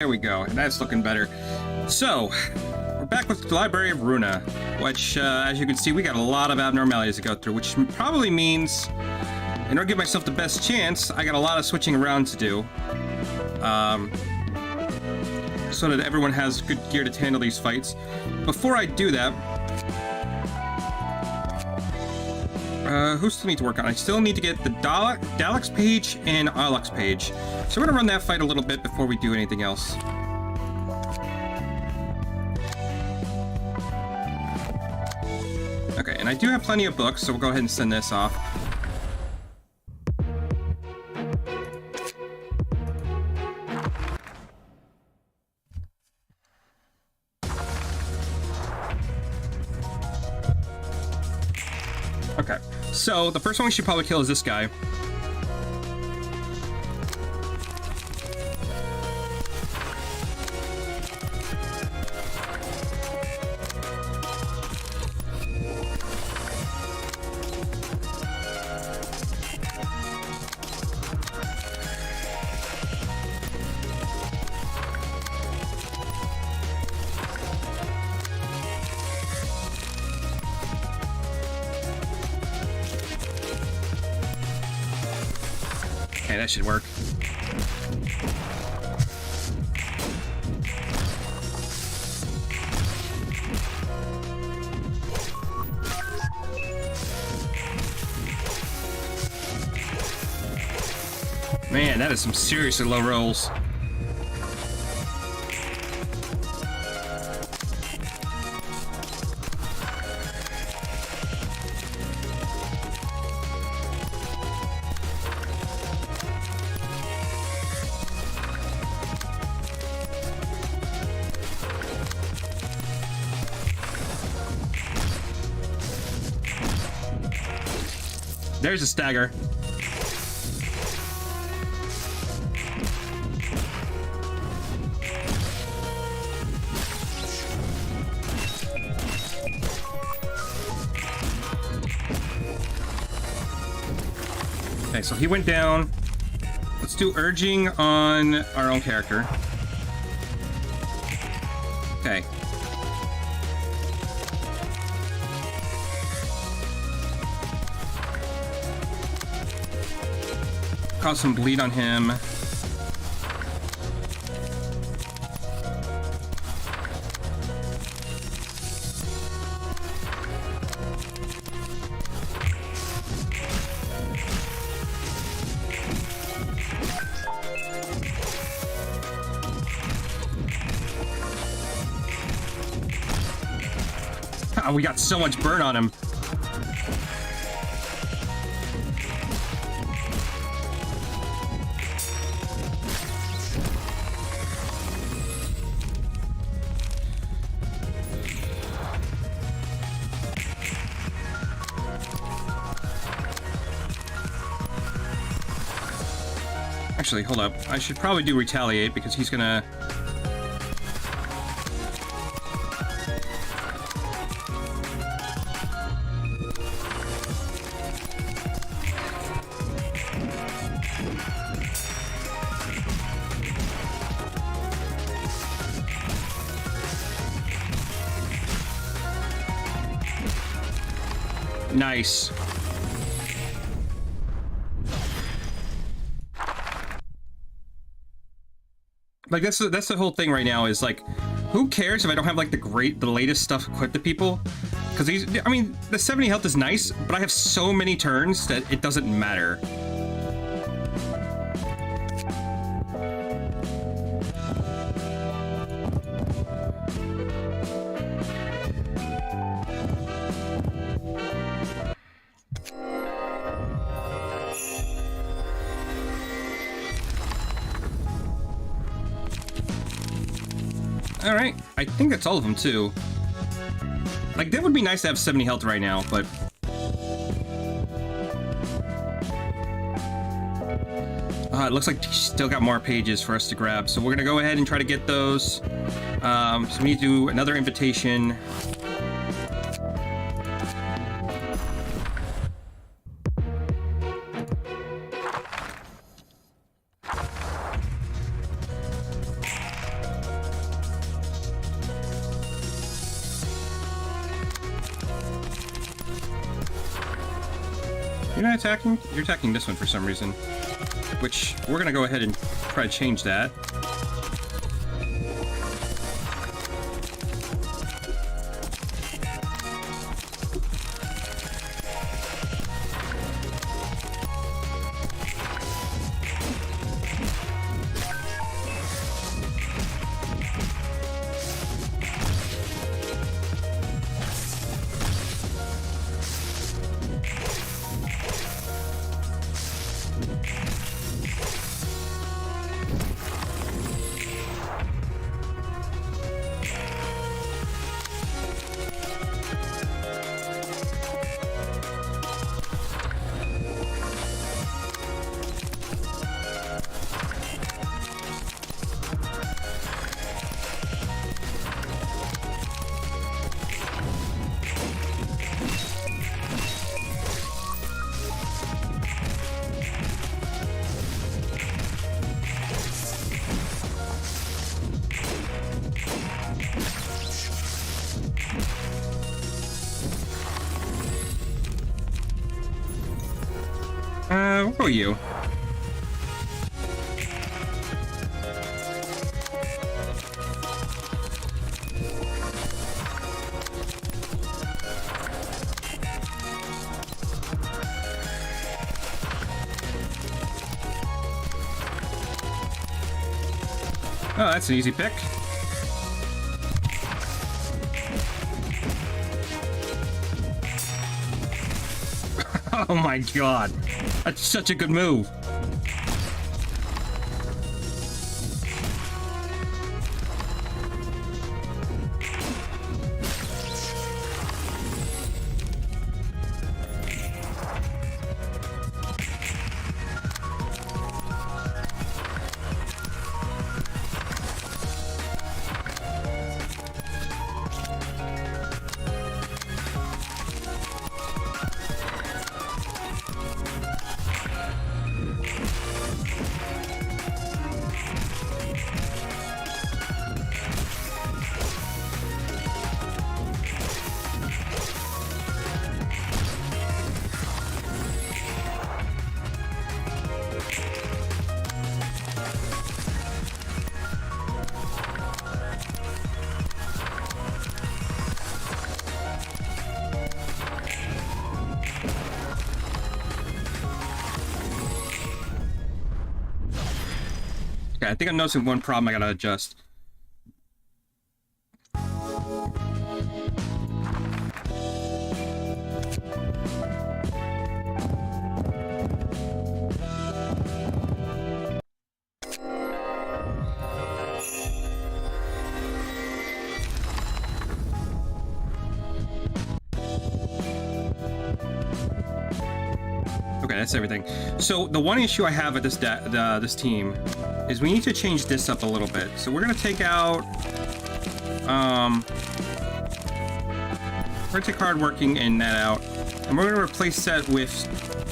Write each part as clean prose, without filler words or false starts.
There we go. That's looking better. So, we're back with the Library of Ruina, which, as you can see, we got a lot of abnormalities to go through, which probably means, in order to give myself the best chance, I got a lot of switching around to do. So that everyone has good gear to handle these fights. Before I do that, who still need to work on? I still need to get the Daleks page and Alux page. So we're gonna run that fight a little bit before we do anything else. Okay, and I do have plenty of books, so we'll go ahead and send this off. Okay, so the first one we should probably kill is this guy. Okay, that should work. Man, that is some seriously low rolls. There's a stagger. Okay, so he went down. Let's do urging on our own character. Okay. Cause some bleed on him. Oh, we got so much burn on him. Actually, hold up. I should probably do retaliate because he's gonna... Nice. Like, that's the whole thing right now is, like, who cares if I don't have, like, the latest stuff equipped to people? Because I mean, the 70 health is nice, but I have so many turns that it doesn't matter. Alright, I think that's all of them, too. Like, that would be nice to have 70 health right now, but... it looks like she's still got more pages for us to grab, so we're gonna go ahead and try to get those. So we need to do another invitation. You're not attacking? You're attacking this one for some reason. Which, we're gonna go ahead and try to change that. Where are you? Oh, that's an easy pick. Oh my god. That's such a good move. Okay, I think I'm noticing one problem I gotta adjust. Okay, that's everything. So the one issue I have with this team is we need to change this up a little bit. So we're gonna take out, we're gonna take hardworking and that out, and we're gonna replace that with,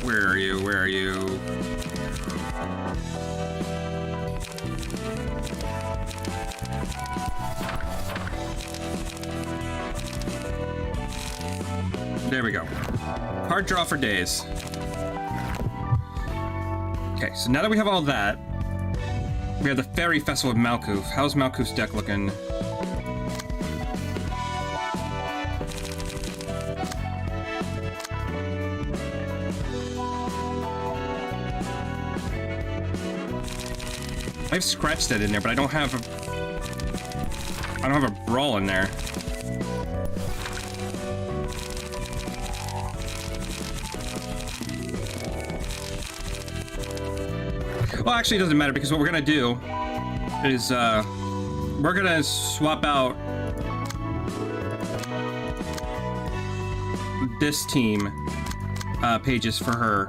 where are you? Where are you? There we go. Hard draw for days. Okay, so now that we have all that, we have the Fairy Festival of Malkuth. How's Malkuth's deck looking? I've scratched that in there, but I don't have a brawl in there. Well, actually, it doesn't matter, because what we're gonna do is we're gonna swap out this team pages for her.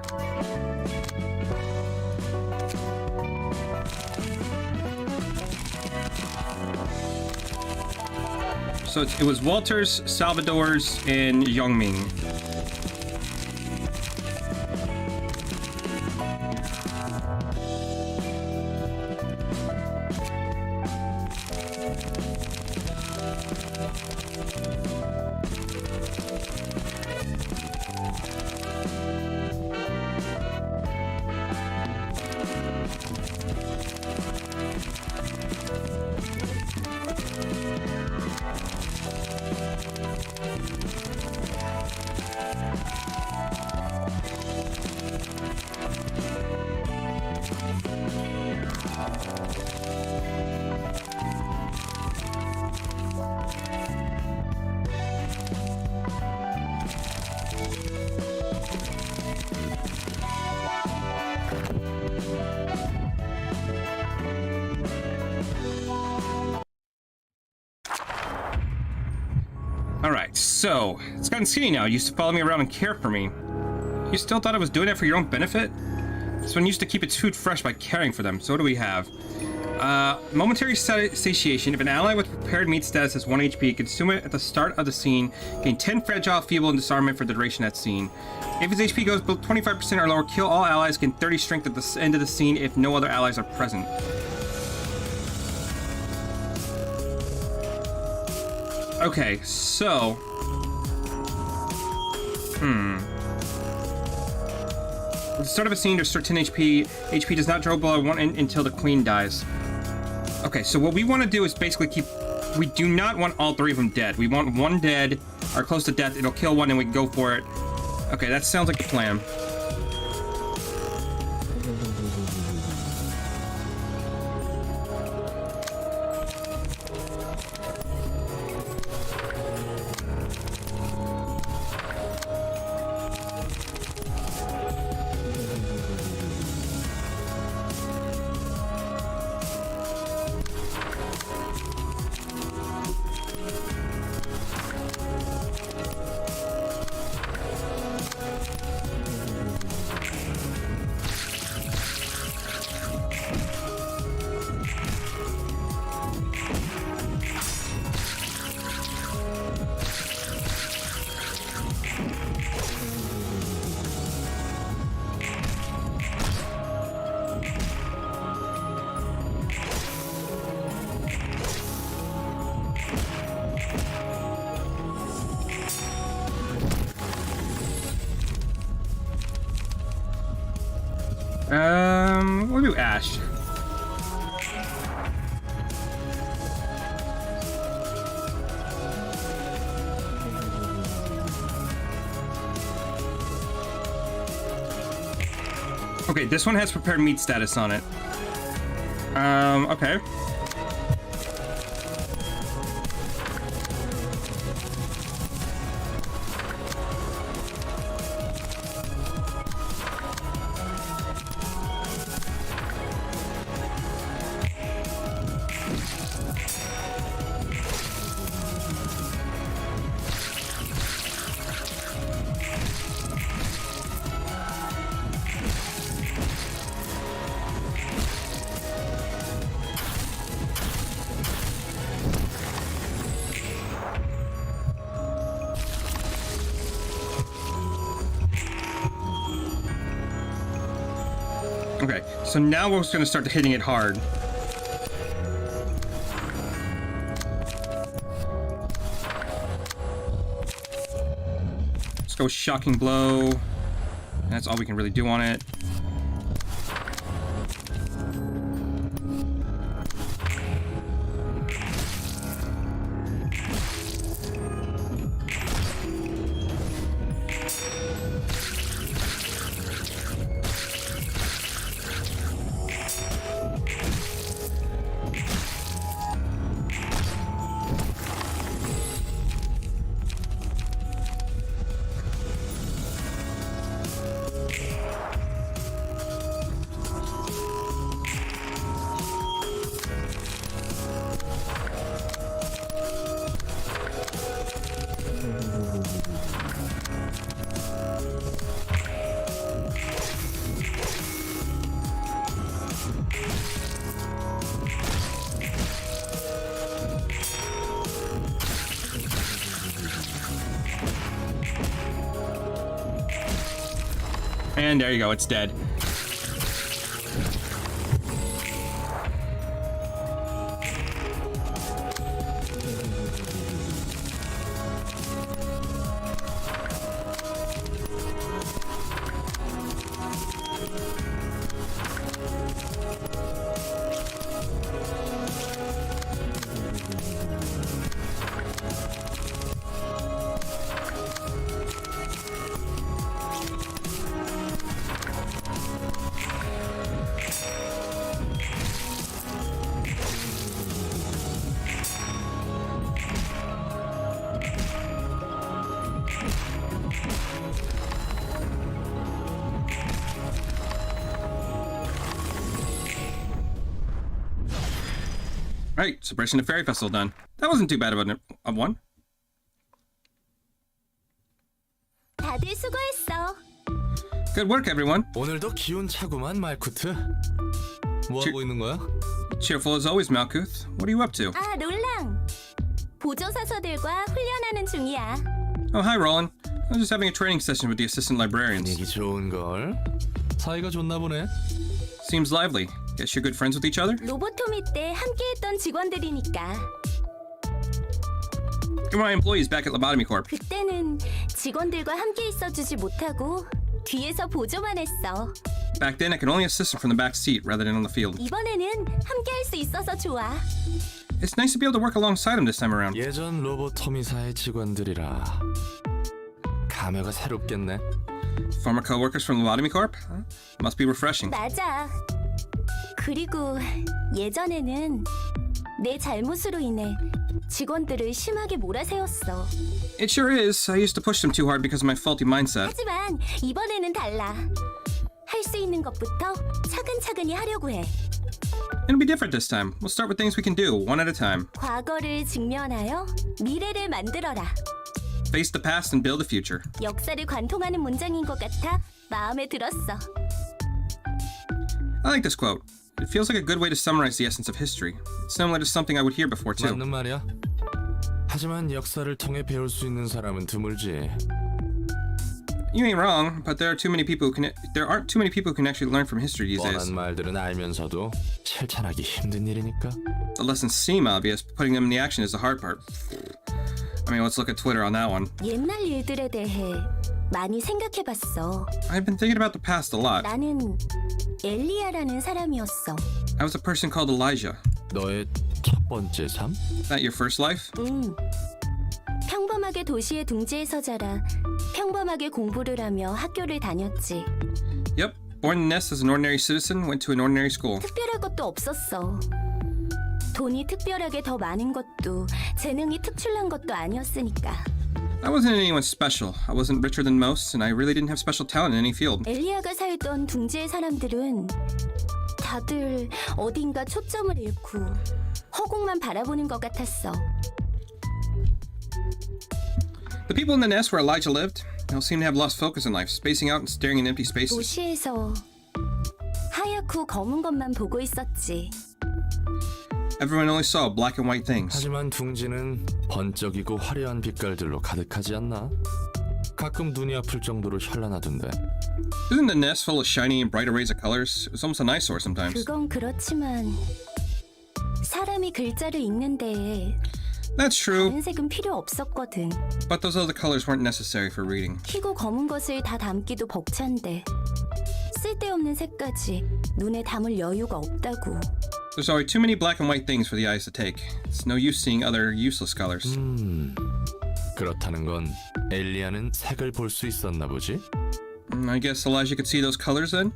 So it was Walter's, Salvador's, and Youngming. Alright, so, it's gotten skinny now. It used to follow me around and care for me. You still thought it was doing it for your own benefit? This one used to keep its food fresh by caring for them. So what do we have? Momentary satiation. If an ally with prepared meat status has 1 HP, consume it at the start of the scene. Gain 10 fragile, feeble, and disarmament for the duration of that scene. If its HP goes below 25% or lower, kill all allies. Gain 30 strength at the end of the scene if no other allies are present. Okay, so... At the start of a scene, restore 10 HP. HP does not drop below 1 until the queen dies. Okay, so what we want to do is basically keep... We do not want all 3 of them dead. We want 1 dead, or close to death. It'll kill 1 and we can go for it. Okay, that sounds like the plan. We'll do Ash. Okay, this one has prepared meat status on it. Okay. Okay, so now we're just going to start hitting it hard. Let's go Shocking Blow. That's all we can really do on it. And there you go, it's dead. Right, Suppression of Fairy Festival done. That wasn't too bad of a one. 다들 수고했어. Good work, everyone. 오늘도 기운차구만 말쿠트. 뭐 하고 있는 거야? Cheerful as always, Malkuth. What are you up to? 아, 롤랑. 보조사서들과 훈련하는 중이야. Oh, hi, Roland. I was just having a training session with the assistant librarians. 분위기 좋은 걸. 사이가 좋나 보네. Seems lively. Guess you're good friends with each other? 로보토미 때 함께했던 직원들이니까. You're my employees back at Lobotomy Corp. 그때는 직원들과 함께 있어주지 못하고 뒤에서 보조만 했어. Back then, I could only assist them from the back seat rather than on the field. 이번에는 함께할 수 있어서 좋아. It's nice to be able to work alongside them this time around. 예전 로보토미사의 직원들이라 감회가 새롭겠네. Former co-workers from Lobotomy Corp? Must be refreshing. 맞아. 그리고 예전에는 내 잘못으로 인해 직원들을 심하게 몰아세웠어. It sure is. I used to push them too hard because of my faulty mindset. 하지만 이번에는 달라. 할 수 있는 것부터 차근차근히 하려고 해. It'll be different this time. We'll start with things we can do, one at a time. 과거를 직면하여 미래를 만들어라. Face the past and build the future. 역사를 관통하는 문장인 것 같아 마음에 들었어. I like this quote. It feels like a good way to summarize the essence of history. It's similar to something I would hear before too. 맞는 말이야. 하지만 역사를 통해 배울 수 있는 사람은 드물지. You ain't wrong, but there aren't too many people who can actually learn from history these days. 뻔한 말들은 알면서도 실천하기 힘든 일이니까. The lessons seem obvious, but putting them in the action is the hard part. I mean, let's look at Twitter on that one. 옛날 일들에 대해 많이 생각해봤어. I've been thinking about the past a lot. 나는 엘리야라는 사람이었어. I was a person called Elijah. 너의 첫 번째 삶? Is that your first life? 평범하게 도시의 둥지에서 자라 평범하게 공부를 하며 학교를 다녔지. Yep. Born in the nest as an ordinary citizen, went to an ordinary school. 특별할 것도 없었어. 돈이 특별하게 더 많은 것도 재능이 특출난 것도 아니었으니까. I wasn't anyone special. I wasn't richer than most, and I really didn't have special talent in any field. 엘리야가 살던 둥지의 사람들은 다들 어딘가 초점을 잃고 허공만 바라보는 것 같았어. The people in the nest where Elijah lived, all seem to have lost focus in life, spacing out and staring in empty spaces. 도시에서 하얗고 검은 것만 보고 있었지. Everyone only saw black and white things. 하지만 둥지는 번쩍이고 화려한 빛깔들로 가득하지 않나? 가끔 눈이 아플 정도로 현란하던데. Isn't the nest full of shiny and bright arrays of colors? It was almost an eyesore sometimes. 그건 그렇지만 사람이 글자를 읽는 데에 That's true, 다른 색은 필요 없었거든. but those other colors weren't necessary for reading. 희고 검은 것을 다 담기도 벅찬데 쓸데없는 색까지 눈에 담을 여유가 없다고. There's already too many black and white things for the eyes to take. It's no use seeing other useless colors. 그렇다는 건 엘리야는 색을 볼 수 있었나 보지? I guess Elijah could see those colors then?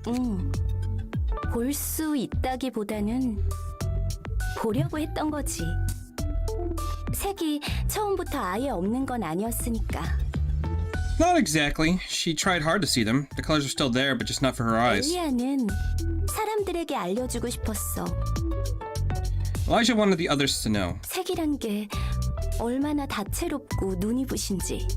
볼 수 있다기보다는 보려고 했던 거지. 색이 처음부터 아예 없는 건 아니었으니까. Not exactly. She tried hard to see them. The colors are still there, but just not for her eyes. 엘리야는 사람들에게 알려주고 싶었어. Elijah wanted the others to know. 색이란 게 얼마나 다채롭고 눈이 부신지.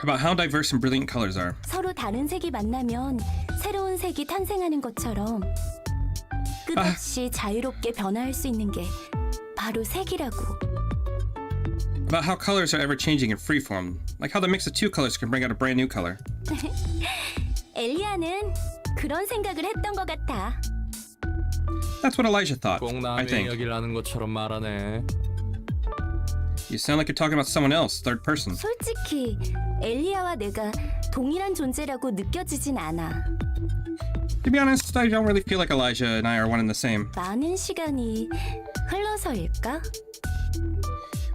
About how diverse and brilliant colors are. 서로 다른 색이 만나면 새로운 색이 탄생하는 것처럼 끝없이 자유롭게 변화할 수 있는 게 바로 색이라고. About how colors are ever changing in freeform. Like how the mix of two colors can bring out a brand new color. 엘리야는 그런 생각을 했던 것 같아. That's what Elijah thought, 꼭 I 남의 think. 이야기를 하는 것처럼 말하네. You sound like you're talking about someone else, third person. 솔직히 엘리야와 내가 동일한 존재라고 느껴지진 않아. To be honest, I don't really feel like Elijah and I are one and the same. 많은 시간이 흘러서일까?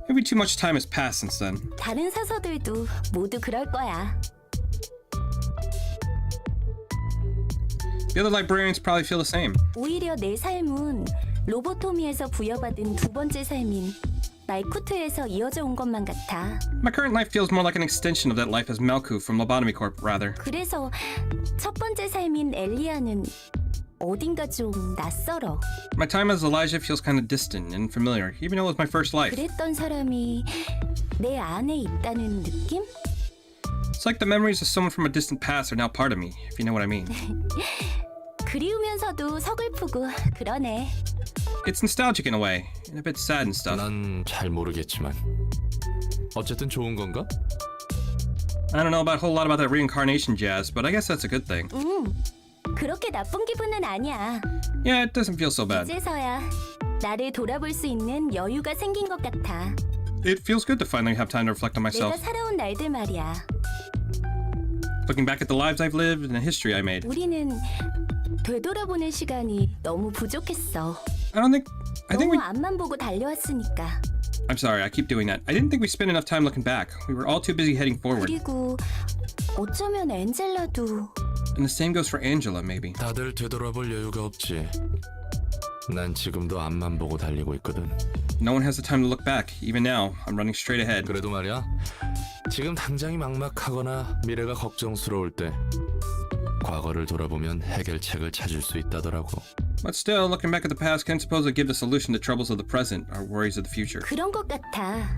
Maybe too much time has passed since then. 다른 사서들도 모두 그럴 거야. The other librarians probably feel the same. 오히려 내 삶은 로보토미에서 부여받은 두 번째 삶인 말쿠트에서 이어져 온 것만 같아. My current life feels more like an extension of that life as Malku from Lobotomy Corp, rather. 그래서 첫 번째 삶인 엘리야는 어딘가 좀 낯설어. My time as Elijah feels kind of distant and familiar, even though it was my first life. 그랬던 사람이 내 안에 있다는 느낌? It's like the memories of someone from a distant past are now part of me, if you know what I mean. 그리우면서도 서글프고 그러네. It's nostalgic in a way, and a bit sad and stuff. 난 잘 모르겠지만 어쨌든 좋은 건가? I don't know about a whole lot about that reincarnation jazz, but I guess that's a good thing. 그렇게 나쁜 기분은 아니야. Yeah, it doesn't feel so bad. 이제서야 나를 돌아볼 수 있는 여유가 생긴 것 같아. It feels good to finally have time to reflect on 내가 myself. 살아온 날들 말이야. Looking back at the lives I've lived and the history I made. 우리는 되돌아보는 시간이 너무 부족했어. I think 너무 we... 앞만 보고 달려왔으니까. I'm sorry, I keep doing that. I didn't think we spent enough time looking back. We were all too busy heading forward. 그리고 어쩌면 엔젤라도 And the same goes for Angela, maybe. 다들 되돌아볼 여유가 없지. 난 지금도 앞만 보고 달리고 있거든. No one has the time to look back. Even now, I'm running straight ahead. 그래도 말이야. 지금 당장이 막막하거나 미래가 걱정스러울 때 과거를 돌아보면 해결책을 찾을 수 있다더라고. But still, looking back at the past can't supposedly give the solution to troubles of the present or worries of the future. 그런 것 같아.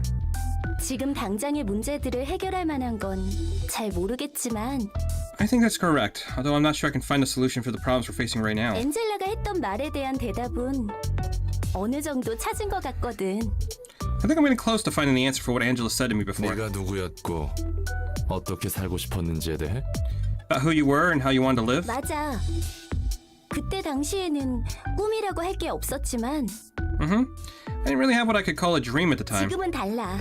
지금 당장의 문제들을 해결할 만한 건 잘 모르겠지만 I think that's correct, although I'm not sure I can find a solution for the problems we're facing right now. 엔젤라가 했던 말에 대한 대답은 어느 정도 찾은 것 같거든. I think I'm getting close to finding the answer for what Angela said to me before. 네가 누구였고 어떻게 살고 싶었는지에 대해? About who you were and how you wanted to live? 맞아. 그때 당시에는 꿈이라고 할 게 없었지만 I didn't really have what I could call a dream at the time. 지금은 달라.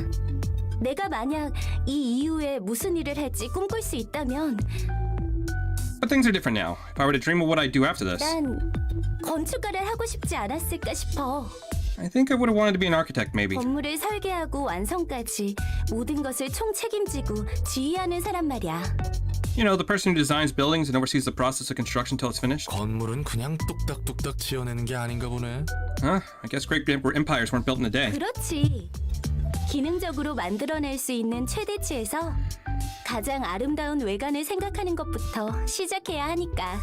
내가 만약 이 이후에 무슨 일을 할지 꿈꿀 수 있다면 But things are different now. If I were to dream of what I'd do after this, 난 건축가를 하고 싶지 않았을까 싶어. I think I would have wanted to be an architect, maybe. 건물을 설계하고 완성까지 모든 것을 총 책임지고 지휘하는 사람 말이야. You know, the person who designs buildings and oversees the process of construction till it's finished. 건물은 그냥 뚝딱뚝딱 지어내는 게 아닌가 보네. Huh? I guess great empires weren't built in a day. 그렇지. 기능적으로 만들어낼 수 있는 최대치에서 가장 아름다운 외관을 생각하는 것부터 시작해야 하니까.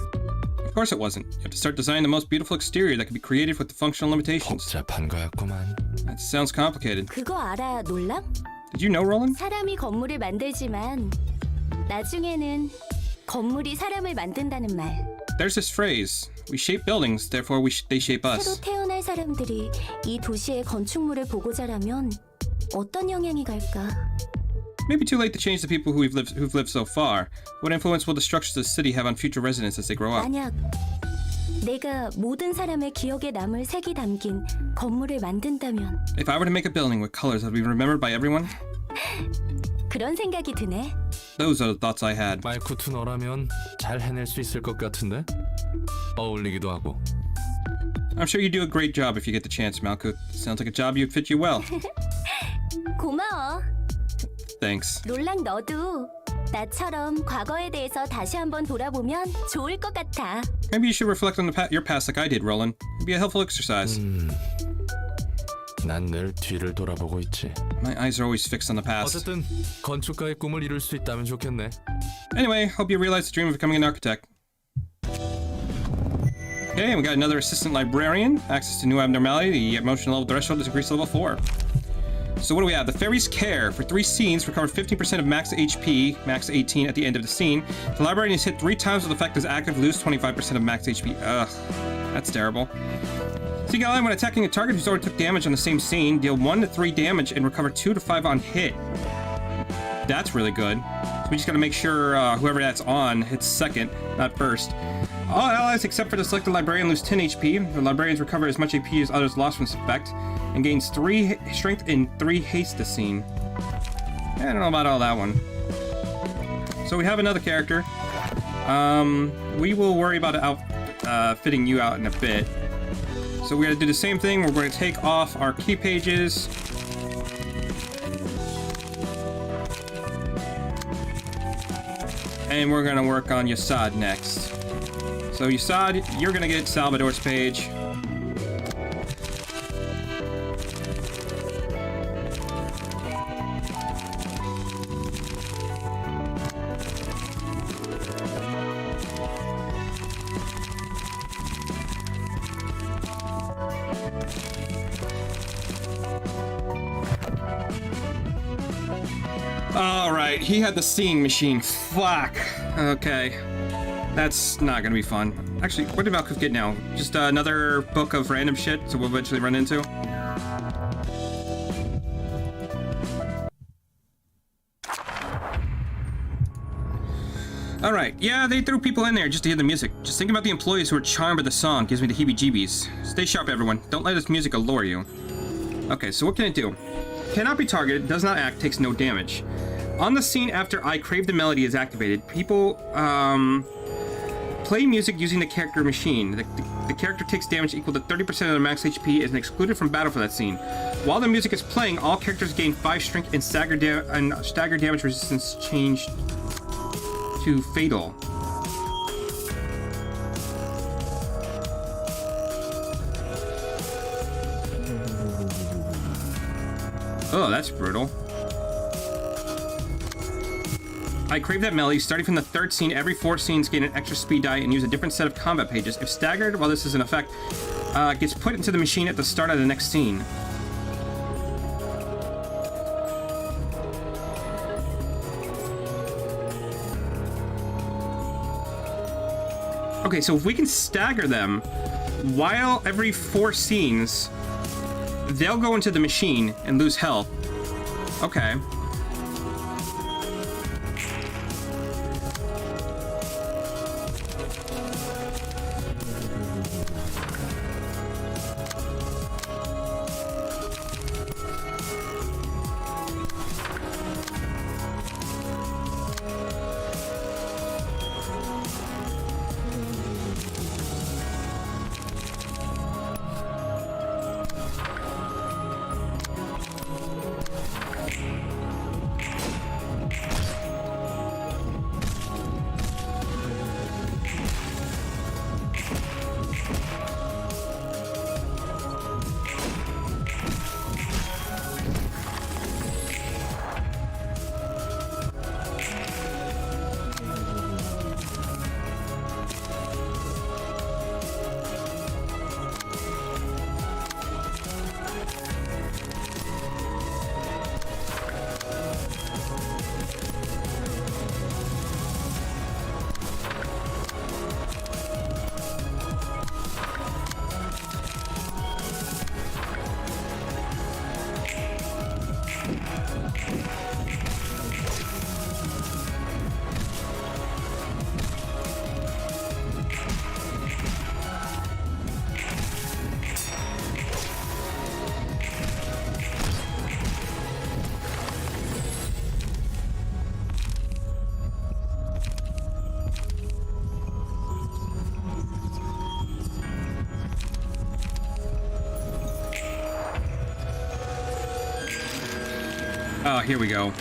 Of course it wasn't. You have to start designing the most beautiful exterior that can be created with the functional limitations. 복잡한 거였구만. That sounds complicated. 그거 알아, 놀람? Did you know, Roland? 사람이 건물을 만들지만 나중에는 건물이 사람을 만든다는 말. There's this phrase. We shape buildings, therefore they shape 새로 us. 태어날 사람들이 이 도시의 건축물을 보고 자라면 어떤 영향이 갈까? Maybe too late to change the people who've lived so far. What influence will the structures of the city have on future residents as they grow up? 만약 내가 모든 사람의 기억에 남을 색이 담긴 건물을 만든다면 If I were to make a building with colors that would be remembered by everyone, 그런 생각이 드네. those are the thoughts I had. 마이쿠2 너라면 잘 해낼 수 있을 것 같은데? 어울리기도 하고. I'm sure you do a great job if you get the chance, Malkuth. Sounds like a job you'd fit you well. 고마워. Thanks. 롤랑 너도 나처럼 과거에 대해서 다시 한번 돌아보면 좋을 것 같아. Maybe you should reflect on your past like I did, Roland. It'd be a helpful exercise. 난 늘 뒤를 돌아보고 있지. My eyes are always fixed on the past. 어쨌든 건축가의 꿈을 이룰 수 있다면 좋겠네. Anyway, hope you realize the dream of becoming an architect. Okay, we got another assistant librarian. Access to new abnormality. The emotional level threshold is increased to level 4. So what do we have? The Fairy's Care. For 3 scenes, recover 15% of max HP, max 18 at the end of the scene. The librarian is hit 3 times with effect is active, lose 25% of max HP. Ugh, that's terrible. Seagull, when attacking a target who's already took damage on the same scene, deal 1 to 3 damage and recover 2 to 5 on hit. That's really good. So we just gotta make sure whoever that's on hits second, not first. All allies except for the selected librarian lose 10 HP. The librarians recover as much AP as others lost from this effect, and gains 3 strength and 3 haste this scene. I don't know about all that one. So we have another character. We will worry about fitting you out in a bit. So we're gonna do the same thing. We're going to take off our key pages. And we're gonna work on Yasad next. So Yasad, you're gonna get Salvador's page. All right. right, he had the seeing machine. Fuck. Okay. That's not gonna be fun. Actually, what did Malkuth get now? Just another book of random shit so we'll eventually run into? Alright, yeah, they threw people in there just to hear the music. Just think about the employees who are charmed by the song. Gives me the heebie-jeebies. Stay sharp, everyone. Don't let this music allure you. Okay, so what can it do? Cannot be targeted, does not act, takes no damage. On the scene after I Crave the Melody is activated, people, play music using the character machine. The character takes damage equal to 30% of their max HP and is excluded from battle for that scene. While the music is playing, all characters gain 5 strength and stagger damage resistance changed to fatal. Oh, that's brutal. I Crave That Melody, starting from the 3rd scene, every 4 scenes gain an extra speed die and use a different set of combat pages. If staggered while this is in effect, gets put into the machine at the start of the next scene. Okay, so if we can stagger them, while every 4 scenes, they'll go into the machine and lose health. Okay. Oh, here we go.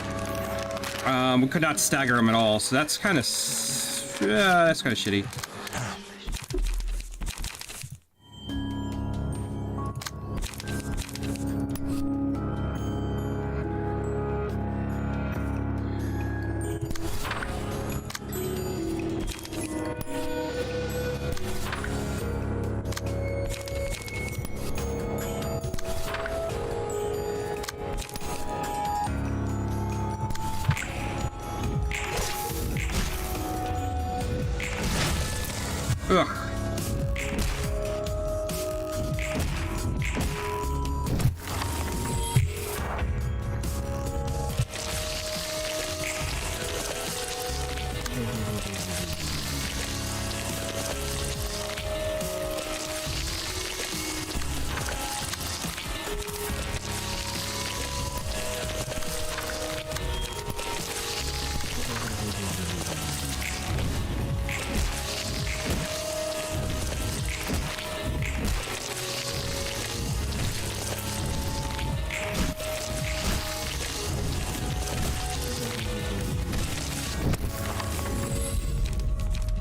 We could not stagger him at all, so that's kind of shitty. Ugh.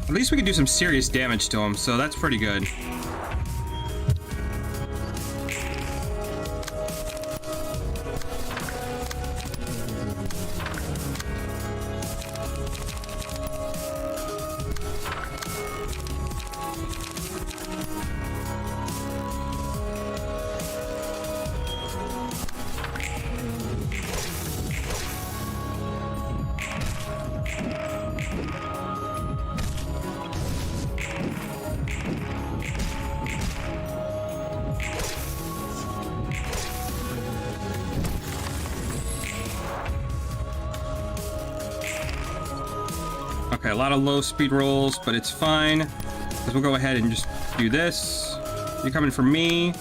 At least we can do some serious damage to him, so that's pretty good. Okay, a lot of low speed rolls, but it's fine. Because we'll go ahead and just do this. You're coming for me.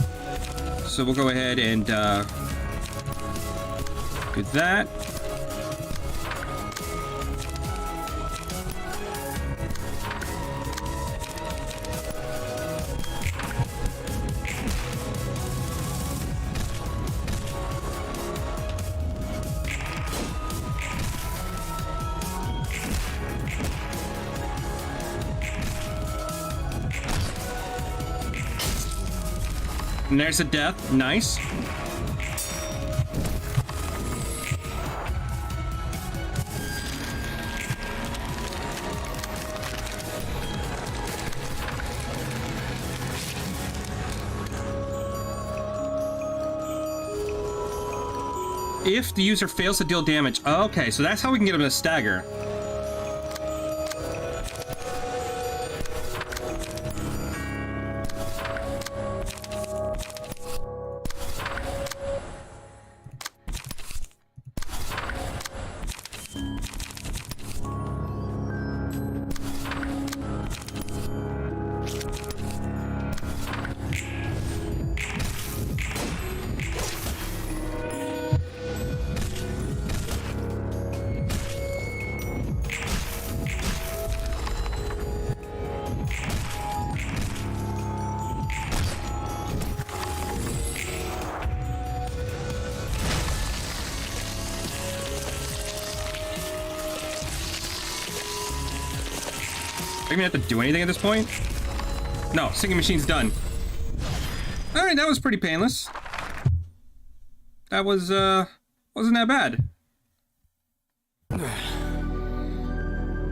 So we'll go ahead and do that. And there's a death. Nice. If the user fails to deal damage. Oh, okay, so that's how we can get him to stagger. Do I even have to do anything at this point? No, singing machine's done. Alright, that was pretty painless. That was, wasn't that bad.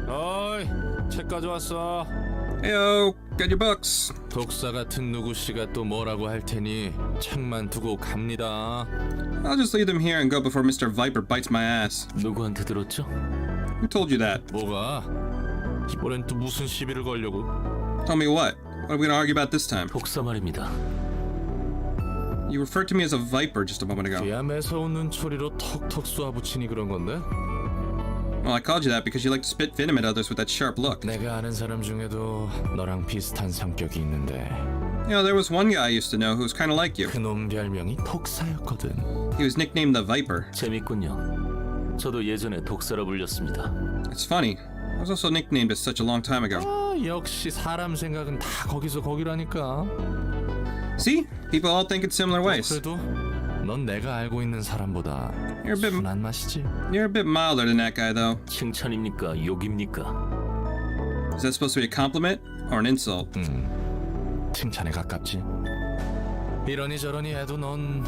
어이, 책 가져왔어. Heyo, got your books. 독사 같은 누구씨가 또 뭐라고 할 테니 책만 두고 갑니다. I'll just leave them here and go before Mr. Viper bites my ass. 누구한테 들었죠? Who told you that? 뭐가? 이번엔 또 무슨 시비를 걸려고? Tell me what? What are we gonna argue about this time? 독사 말입니다. You referred to me as a viper just a moment ago. 그야 매서운 눈초리로 턱턱 쏘아붙이니 그런 건데? Well, I called you that because you like to spit venom at others with that sharp look. 내가 아는 사람 중에도 너랑 비슷한 성격이 있는데 You know, there was one guy I used to know who was kind of like you. 그놈 별명이 독사였거든. He was nicknamed the Viper. 재밌군요. 저도 예전에 독사라 불렸습니다. It's funny. I was also nicknamed as such a long time ago. 아, 역시 사람 생각은 다 거기서 거기라니까. See? People all think in similar ways. 그래도 넌 내가 알고 있는 사람보다 You're a bit, 순한 맛이지. you're a bit milder than that guy, though. 칭찬입니까? 욕입니까? Is that supposed to be a compliment or an insult? 칭찬에 가깝지. 이러니 저러니 해도 넌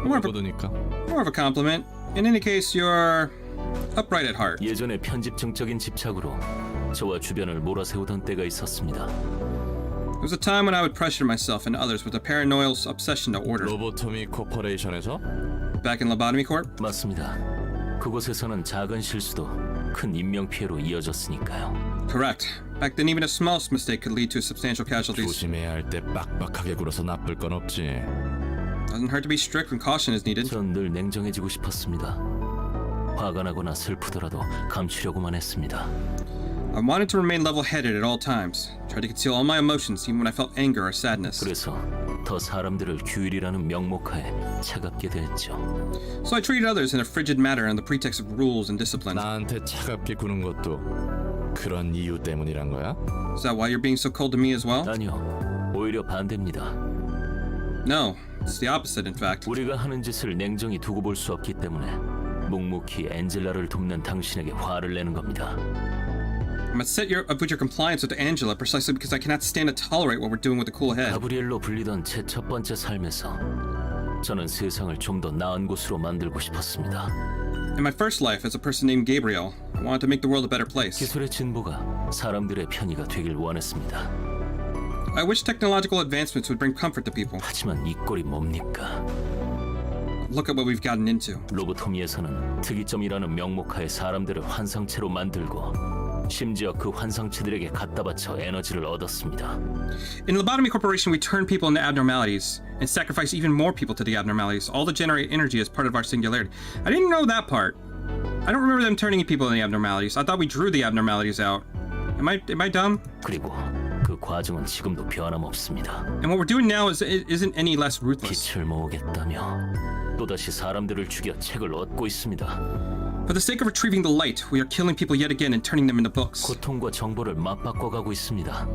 More of a, 모르니까. more of a compliment. In any case, you're upright at heart. 예전에 편집증적인 집착으로 저와 주변을 몰아세우던 때가 있었습니다. There was a time when I would pressure myself and others with a paranoid obsession to order. 로보토미 코퍼레이션에서 Back in Lobotomy Corp? 맞습니다. 그곳에서는 작은 실수도 큰 인명피해로 이어졌으니까요. Correct. Back then, even a small mistake could lead to substantial casualties. 조심해야 할 때 빡빡하게 굴어서 나쁠 건 없지. Doesn't hurt to be strict when caution is needed. 전 늘 냉정해지고 싶었습니다. 화가 나거나 슬프더라도 감추려고만 했습니다. I wanted to remain level-headed at all times. Tried to conceal all my emotions, even when I felt anger or sadness. 그래서 더 사람들을 규율이라는 명목하에 차갑게 대했죠. So I treated others in a frigid manner on the pretext of rules and discipline. 나한테 차갑게 구는 것도 그런 이유 때문이란 거야? Is that why you're being so cold to me as well? 아니요, 오히려 반대입니다. No, it's the opposite, in fact. 우리가 하는 짓을 냉정히 두고 볼 수 없기 때문에 묵묵히 엔젤라를 돕는 당신에게 화를 내는 겁니다. I'm upset with your compliance with Angela precisely because I cannot stand to tolerate what we're doing with the cool head. 가브리엘로 불리던 제 첫 번째 삶에서 저는 세상을 좀 더 나은 곳으로 만들고 싶었습니다. In my first life as a person named Gabriel, I wanted to make the world a better place. 기술의 진보가 사람들의 편의가 되길 원했습니다. I wish technological advancements would bring comfort to people. 하지만 이 꼴이 뭡니까? Look at what we've gotten into. 로보토미에서는 특이점이라는 명목하에 사람들을 환상체로 만들고 심지어 그 환상체들에게 갖다 바쳐 에너지를 얻었습니다. In Lobotomy Corporation, we turn people into abnormalities and sacrifice even more people to the abnormalities, all to generate energy as part of our singularity. I didn't know that part. I don't remember them turning people into the abnormalities. I thought we drew the abnormalities out. Am I dumb? 그리고 그 과정은 지금도 변함없습니다. And what we're doing now isn't any less ruthless. 빛을 모으겠다며 또다시 사람들을 죽여 책을 얻고 있습니다. For the sake of retrieving the light, we are killing people yet again and turning them into books. 고통과 정보를 맞바꿔가고 있습니다.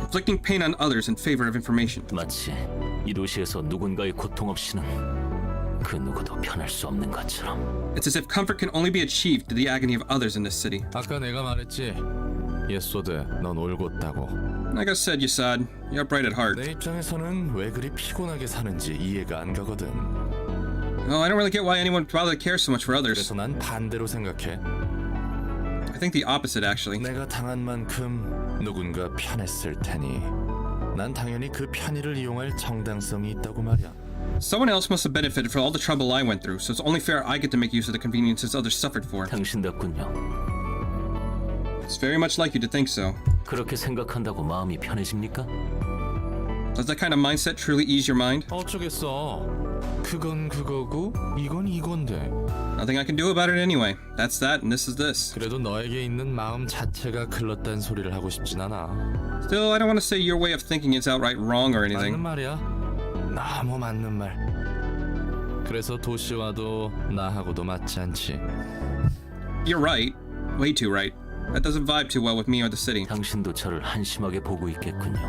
Inflicting pain on others in favor of information. 마치 이 도시에서 누군가의 고통 없이는 그 누구도 편할 수 없는 것처럼. It's as if comfort can only be achieved through the agony of others in this city. 아까 내가 말했지. 예소드, 넌 올곧다고. Like I said, Yasad, you're bright at heart. 내 입장에서는 왜 그리 피곤하게 사는지 이해가 안 가거든. Well, I don't really get why anyone would bother to care so much for others. 그래서 난 반대로 생각해. I think the opposite, actually. 내가 당한 만큼 누군가 편했을 테니 난 당연히 그 편의를 이용할 정당성이 있다고 말이야. Someone else must have benefited from all the trouble I went through, so it's only fair I get to make use of the conveniences others suffered for. 당신답군요. It's very much like you to think so. 그렇게 생각한다고 마음이 편해집니까? Does that kind of mindset truly ease your mind? 어쩌겠어. 그건 그거고 이건 이건데. Nothing I can do about it anyway. That's that, and this is this. 그래도 너에게 있는 마음 자체가 글렀다는 소리를 하고 싶진 않아. Still, I don't want to say your way of thinking is outright wrong or 맞는 anything. 말이야. 너무 맞는 말. 그래서 도시와도 나하고도 맞지 않지. You're right. Way too right. That doesn't vibe too well with me or the city. 당신도 저를 한심하게 보고 있겠군요.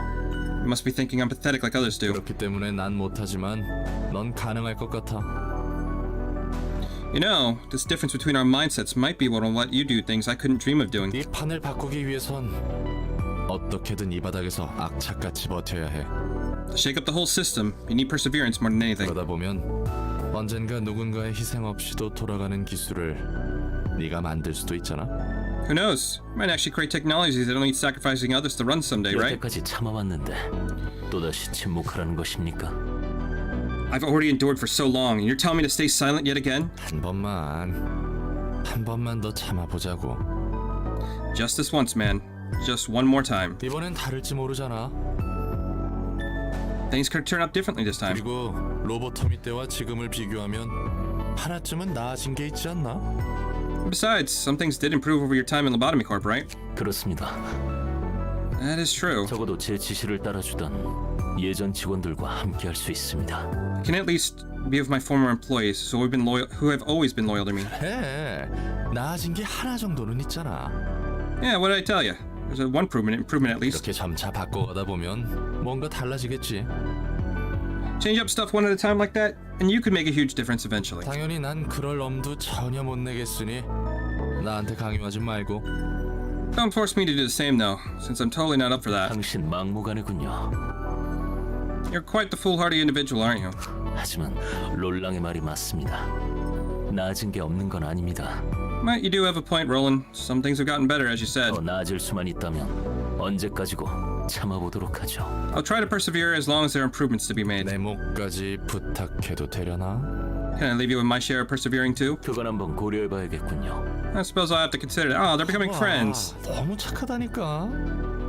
You must be thinking I'm pathetic like others do. 그렇기 때문에 난 못하지만 넌 가능할 것 같아. You know, this difference between our mindsets might be what will let you do things I couldn't dream of doing. 이 판을 바꾸기 위해선 어떻게든 이 바닥에서 악착같이 버텨야 해. To shake up the whole system, you need perseverance more than anything. 그러다 보면 언젠가 누군가의 희생 없이도 돌아가는 기술을 네가 만들 수도 있잖아. Who knows? Might actually create technologies that don't need sacrificing others to run someday, right? 여태까지 참아왔는데 또다시 침묵하라는 것입니까? I've already endured for so long, and you're telling me to stay silent yet again? 한 번만 더 참아보자고. Just this once, man. Just one more time. 이번엔 다를지 모르잖아. Things could turn out differently this time. 그리고 로보토미 때와 지금을 비교하면 하나쯤은 나아진 게 있지 않나? Besides, some things did improve over your time in Lobotomy Corp, right? 그렇습니다. That is true. 적어도 제 지시를 따라주던 예전 직원들과 함께할 수 있습니다. I can at least be with my former employees, who have always been loyal to me. 해. 나아진 게 하나 정도는 있잖아. Yeah, what did I tell you? There's one improvement at least. 이렇게 점차 바꿔가다 보면 뭔가 달라지겠지. Change up stuff one at a time like that, and you could make a huge difference eventually. 당연히 난 그럴 엄두 전혀 못 내겠으니 나한테 강요하지 말고. Don't force me to do the same though, since I'm totally not up for that. 당신 막무가내군요. You're quite the foolhardy individual, aren't you? 하지만 롤랑의 말이 맞습니다. 나아진 게 없는 건 아닙니다. But you do have a point, Roland. Some things have gotten better, as you said. 더 나아질 수만 있다면 언제까지고 참아보도록 하죠. I'll try to persevere as long as there are improvements to be made. 내 목까지 부탁해도 되려나? Can I leave you with my share of persevering too? 그건 한번 고려해봐야겠군요. I suppose I'll have to consider it. Oh, they're becoming friends. 너무 착하다니까.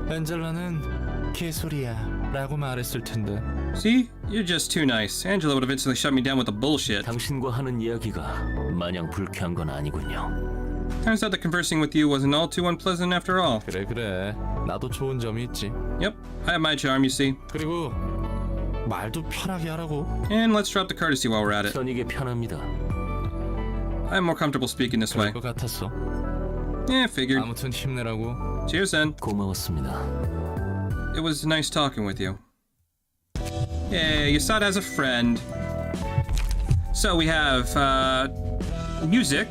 엔젤라는 개소리야 라고 말했을 텐데. See? You're just too nice. Angela would have instantly shut me down with the bullshit. 당신과 하는 이야기가 마냥 불쾌한 건 아니군요. Turns out that conversing with you wasn't all too unpleasant after all. 그래. 나도 좋은 점이 있지. Yep, I have my charm, you see. 그리고 말도 편하게 하라고. And let's drop the courtesy while we're at it. 전 이게 편합니다. I'm more comfortable speaking this way. 그럴 것 같았어. Yeah, figured. 아무튼 힘내라고. Cheers then. 고마웠습니다. It was nice talking with you. Yay, Yasad has a friend. So we have music.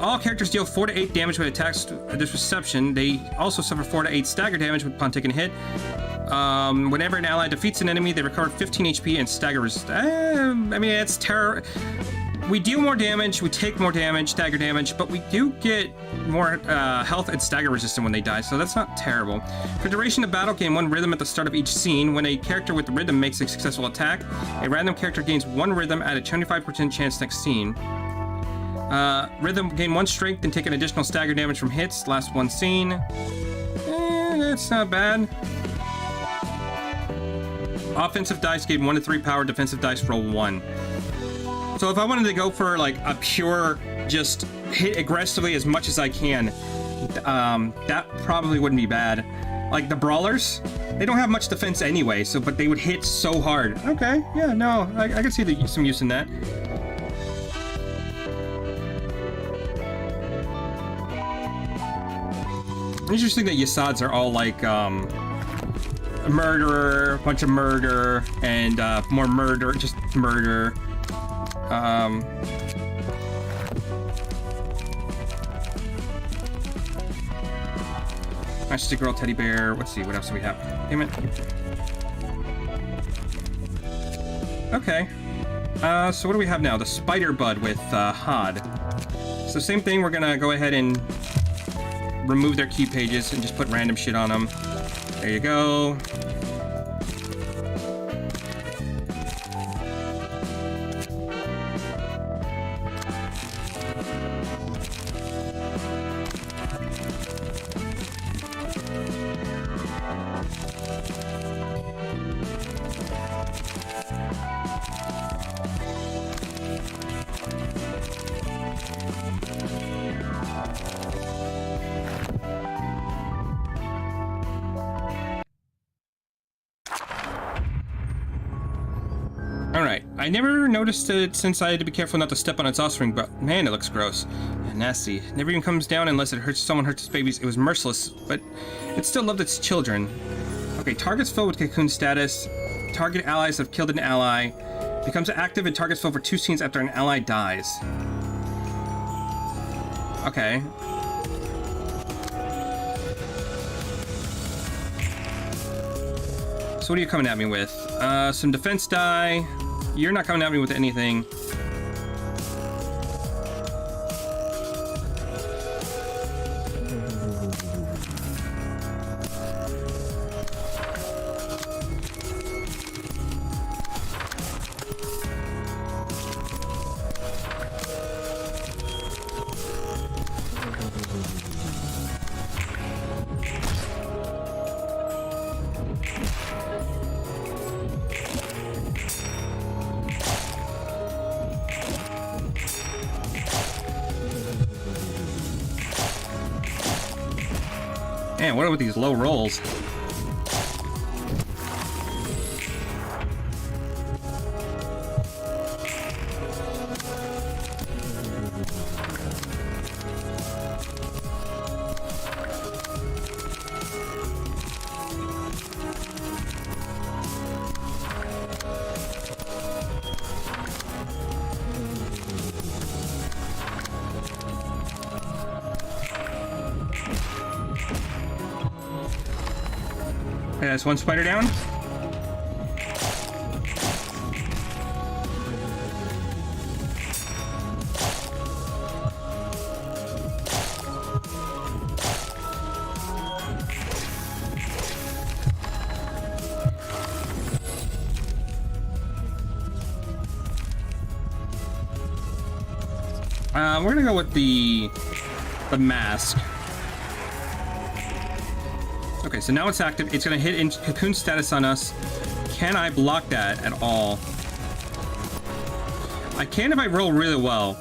All characters deal 4 to 8 damage when attacks this reception. They also suffer 4 to 8 stagger damage upon taking a hit. Whenever an ally defeats an enemy, they recover 15 HP and stagger I mean, it's terror. We deal more damage, we take more damage, stagger damage, but we do get more health and stagger resistant when they die, so that's not terrible. For duration of battle, gain 1 rhythm at the start of each scene. When a character with rhythm makes a successful attack, a random character gains 1 rhythm at a 25% chance next scene. Rhythm gain 1 strength and take an additional stagger damage from hits. Last 1 scene. That's not bad. Offensive dice gain 1 to 3 power. Defensive dice roll 1. So if I wanted to go for like a pure just hit aggressively as much as I can, that probably wouldn't be bad. Like the brawlers, they don't have much defense anyway, so but they would hit so hard. Okay, yeah, no, I can see some use in that. Interesting that Yasads are all like a murderer, a bunch of murder, and more murder, just murder. Matchstick girl, teddy bear. Let's see, what else do we have? Damn it. Okay. So what do we have now? The spider bud with Hod. So same thing, we're gonna go ahead and remove their key pages and just put random shit on them. There you go. Alright, I never noticed it since I had to be careful not to step on its offspring, but man, it looks gross. And nasty. It never even comes down unless someone hurts its babies. It was merciless, but it still loved its children. Okay, targets filled with cocoon status. Target allies have killed an ally. Becomes active and targets filled for 2 scenes after an ally dies. Okay. So what are you coming at me with? Some defense die. You're not coming at me with anything. Man, what are with these low rolls? Okay, that's one spider down. We're gonna go with the mask. Okay, so now it's active. It's gonna hit in cocoon status on us. Can I block that at all? I can if I roll really well.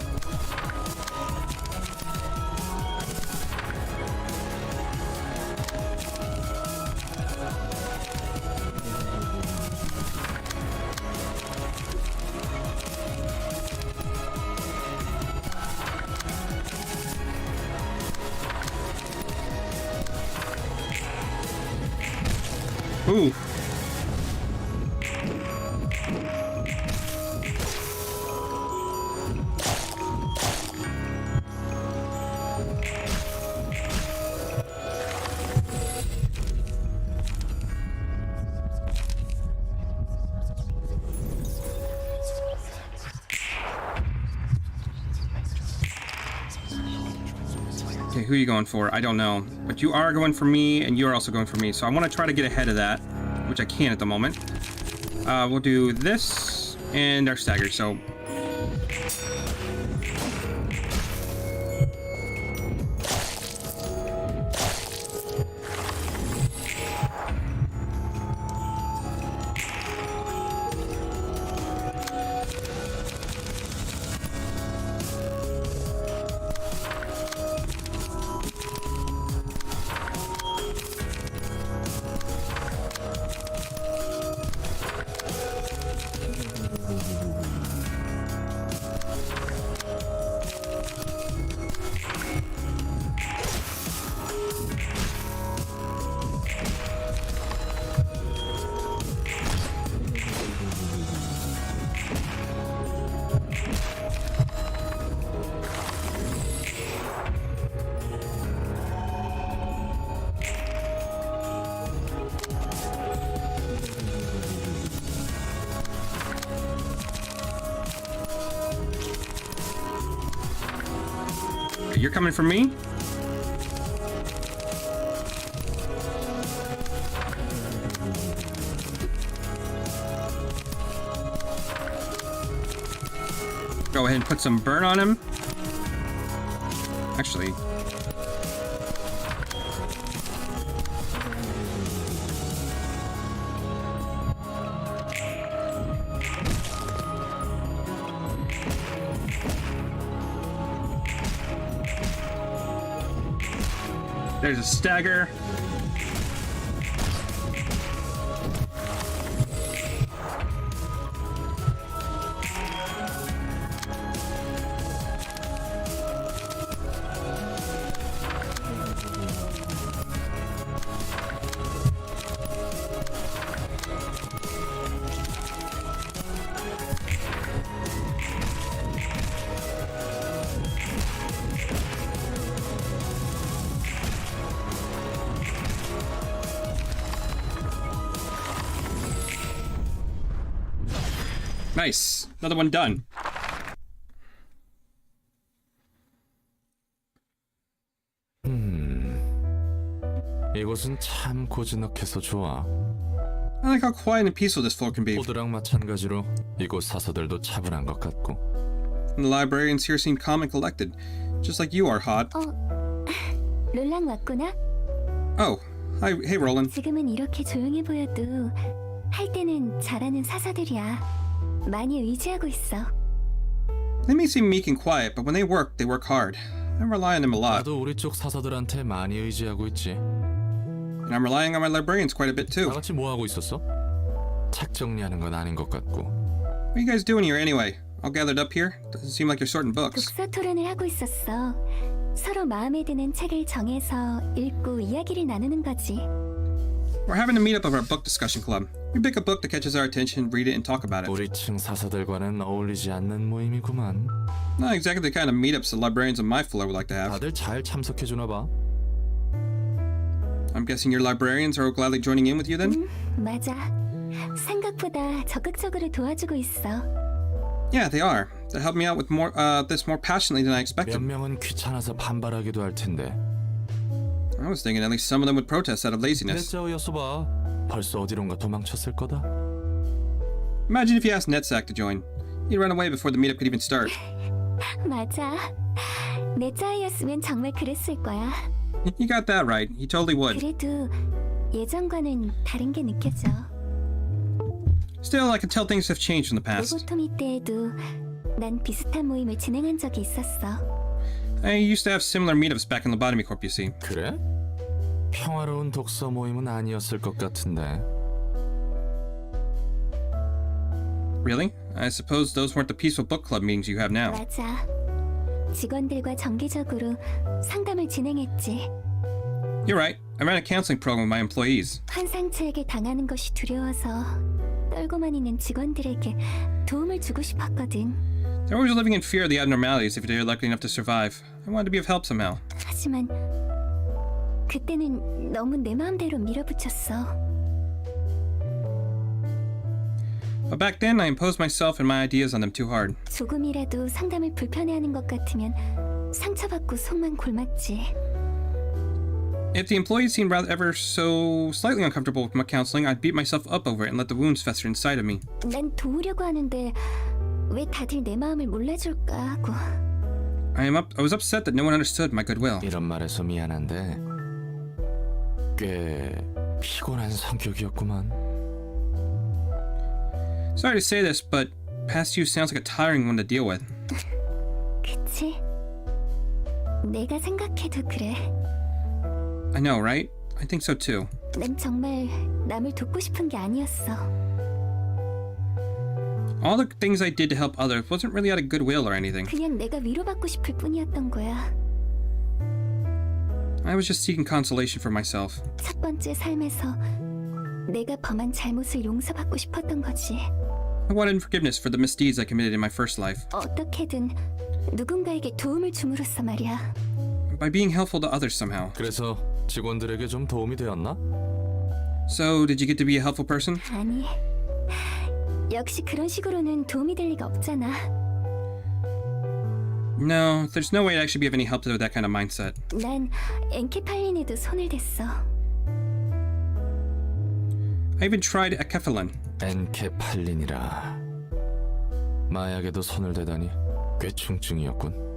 Ooh. Okay, who are you going for? I don't know. But you are going for me, and you are also going for me. So I want to try to get ahead of that, which I can at the moment. We'll do this and our stagger. So you're coming from me? Go ahead and put some burn on him. Actually, there's a stagger. Nice. Another one done. 이곳은 참 고즈넉해서 좋아. I like how quiet and peaceful this floor can be. 호드랑 마찬가지로 이곳 사서들도 차분한 것 같고. And the librarians here seem calm and collected, just like you are, Hot. 롤랑 왔구나? Oh, hi, hey, Roland. 지금은 이렇게 조용해 보여도 할 때는 잘하는 사서들이야. 많이 의지하고 있어. They may seem meek and quiet, but when they work hard. I rely on them a lot. 나도 우리 쪽 사서들한테 많이 의지하고 있지. And I'm relying on my librarians quite a bit too. 다 같이 뭐 하고 있었어? 책 정리하는 건 아닌 것 같고. What are you guys doing here anyway? All gathered up here? Doesn't seem like you're sorting books. 독서 토론을 하고 있었어. 서로 마음에 드는 책을 정해서 읽고 이야기를 나누는 거지. We're having a meetup of our book discussion club. We pick a book that catches our attention, read it, and talk about it. 우리 층 사서들과는 어울리지 않는 모임이구만. Not exactly the kind of meetups the librarians on my floor would like to have. 다들 잘 참석해주나 봐. I'm guessing your librarians are gladly joining in with you then? 맞아. 생각보다 적극적으로 도와주고 있어. Yeah, they are. They helped me out with this more passionately than I expected. 몇 명은 귀찮아서 반발하기도 할 텐데. I was thinking at least some of them would protest out of laziness. 넷자우였어 봐. 벌써 어디론가 도망쳤을 거다. Imagine if you asked Netsack to join. He'd run away before the meetup could even start. 맞아. 내 짜이였으면 정말 그랬을 거야. You got that right. He totally would. 그래도 예전과는 다른 게 느껴져. Still, I can tell things have changed from the past. 로보토미 때에도 난 비슷한 모임을 진행한 적이 있었어. I used to have similar meetups back in Lobotomy Corp, you see. 그래? 평화로운 독서 모임은 아니었을 것 같은데. Really? I suppose those weren't the peaceful book club meetings you have now. 맞아. 직원들과 정기적으로 상담을 진행했지. You're right. I ran a counseling program with my employees. 환상체에게 당하는 것이 두려워서 떨고만 있는 직원들에게 도움을 주고 싶었거든. They're always living in fear of the abnormalities if they're lucky enough to survive. I wanted to be of help somehow. 하지만 그때는 너무 내 마음대로 밀어붙였어. But back then, I imposed myself and my ideas on them too hard. 조금이라도 상담을 불편해하는 것 같으면 상처받고 속만 골맞지. If the employees seemed rather ever so slightly uncomfortable with my counseling, I'd beat myself up over it and let the wounds fester inside of me. 난 도우려고 하는데 왜 다들 내 마음을 몰라줄까 하고. I was upset that no one understood my goodwill. 이런 말해서 미안한데 꽤 피곤한 성격이었구만. Sorry to say this, but past you sounds like a tiring one to deal with. 그치? 내가 생각해도 그래. I know, right? I think so too. 난 정말 남을 돕고 싶은 게 아니었어. All the things I did to help others wasn't really out of goodwill or anything. 그냥 내가 위로받고 싶을 뿐이었던 거야. I was just seeking consolation for myself. 첫 번째 삶에서 내가 범한 잘못을 용서받고 싶었던 거지. I wanted forgiveness for the misdeeds I committed in my first life. 어떻게든 누군가에게 도움을 줌으로써 말이야. By being helpful to others somehow. 그래서 직원들에게 좀 도움이 되었나? So, did you get to be a helpful person? 아니, 역시 그런 식으로는 도움이 될 리가 없잖아. No, there's no way to actually be of any help to that kind of mindset. 난 엔케팔린에도 손을 댔어. I even tried acetylene. 엔케팔린이라. 마약에도 손을 대다니 괴충증이었군.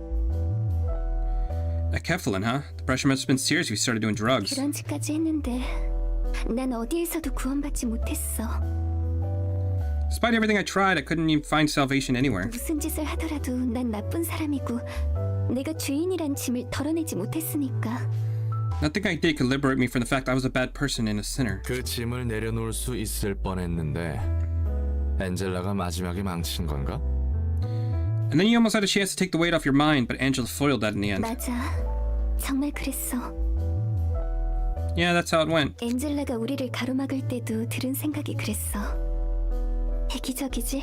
Acetylene, huh? The pressure must have been serious if you started doing drugs. 그런 짓까지 했는데 난 어디에서도 구원받지 못했어. Despite everything I tried, I couldn't even find salvation anywhere. 무슨 짓을 하더라도 난 나쁜 사람이고 내가 죄인이란 짐을 덜어내지 못했으니까. Nothing I did could liberate me from the fact I was a bad person and a sinner. 그 짐을 내려놓을 수 있을 뻔했는데 엔젤라가 마지막에 망친 건가? And then you almost had a chance to take the weight off your mind, but Angela foiled that in the end. 맞아. 정말 그랬어. Yeah, that's how it went. 엔젤라가 우리를 가로막을 때도 들은 생각이 그랬어. 이기적이지?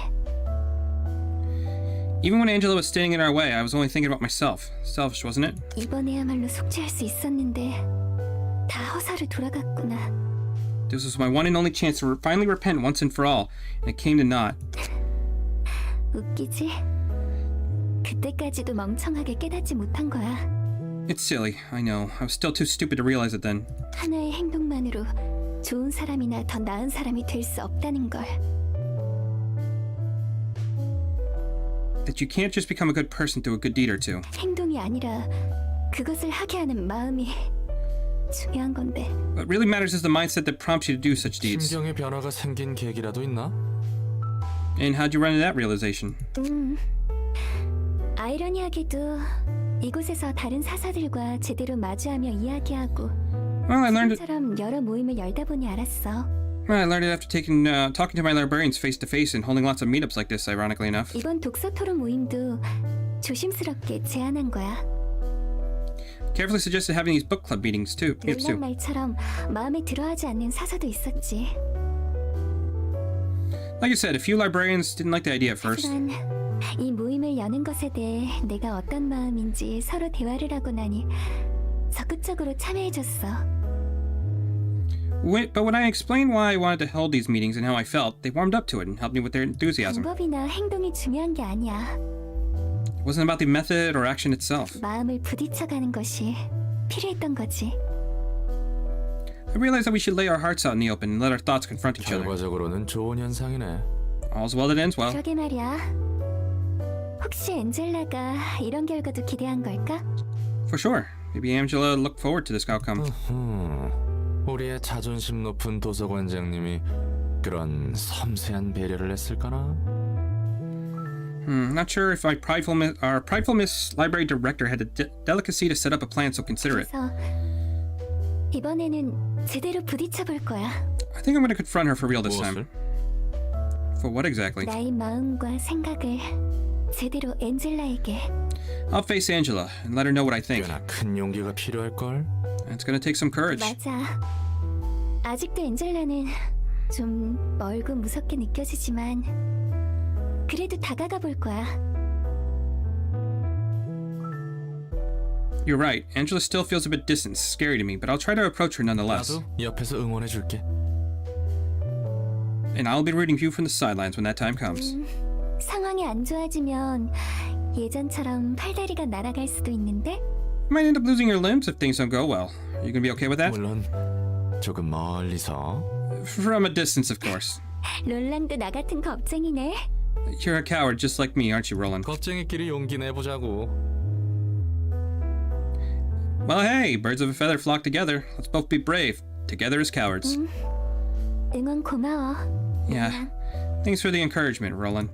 Even when Angela was standing in our way, I was only thinking about myself. Selfish, wasn't it? 이번에야말로 속죄할 수 있었는데 다 허사로 돌아갔구나. This was my one and only chance to finally repent once and for all, and it came to naught. 웃기지? 그때까지도 멍청하게 깨닫지 못한 거야. It's silly, I know. I was still too stupid to realize it then. 하나의 행동만으로 좋은 사람이나 더 나은 사람이 될 수 없다는 걸. That you can't just become a good person through a good deed or two. 행동이 아니라 그것을 하게 하는 마음이 중요한 건데. What really matters is the mindset that prompts you to do such deeds. 심경의 변화가 생긴 계기라도 있나? And how'd you run into that realization? 아이러니하게도 이곳에서 다른 사사들과 제대로 마주하며 이야기하고 Well, I learned it. 처럼 여러 모임을 열다 보니 알았어. Well, I learned it after talking to my librarians face to face and holding lots of meetups like this. Ironically enough. 이번 독서 토론 모임도 조심스럽게 제안한 거야. Carefully suggested having these book club meetings too. 롤랑 말처럼 마음에 들어하지 않는 사사도 있었지. Like I said, a few librarians didn't like the idea at first. 하지만 이 모임을 여는 것에 대해 내가 어떤 마음인지 서로 대화를 하고 나니 적극적으로 참여해줬어. But when I explained why I wanted to hold these meetings and how I felt, they warmed up to it and helped me with their enthusiasm. 방법이나 행동이 중요한 게 아니야. It wasn't about the method or action itself. 마음을 부딪혀가는 것이 필요했던 거지. I realized that we should lay our hearts out in the open and let our thoughts confront each other. 결과적으로는 좋은 현상이네. All's well that ends well. 그러게 말이야. 혹시 엔젤라가 이런 결과도 기대한 걸까? For sure. Maybe Angela looked forward to this outcome. 우리의 자존심 높은 도서관장님이 그런 섬세한 배려를 했을까나? Not sure if our prideful Miss Library Director had the delicacy to set up a plan so considerate. 그래서 이번에는 제대로 부딪혀 볼 거야. I think I'm going to confront her for real this 무엇을? time. For what exactly? 나의 마음과 생각을 제대로 엔젤라에게. I'll face Angela and let her know what I think. 꽤나 큰 용기가 필요할걸? It's going to take some courage. 맞아. 아직도 엔젤라는 좀 멀고 무섭게 느껴지지만 그래도 다가가 볼 거야. You're right. Angela still feels a bit distant, scary to me, but I'll try to approach her nonetheless. 나도 옆에서 응원해줄게. And I'll be rooting for you from the sidelines when that time comes. 상황이 안 좋아지면 예전처럼 팔다리가 날아갈 수도 있는데 You might end up losing your limbs if things don't go well. Are you going to be okay with that? 물론 조금 멀리서. From a distance, of course. 롤랑도 나 같은 겁쟁이네. You're a coward just like me, aren't you, Roland? 겁쟁이끼리 용기 내보자고. Well, hey, birds of a feather flock together. Let's both be brave. Together as cowards. 응원 고마워. Yeah. Thanks for the encouragement, Roland.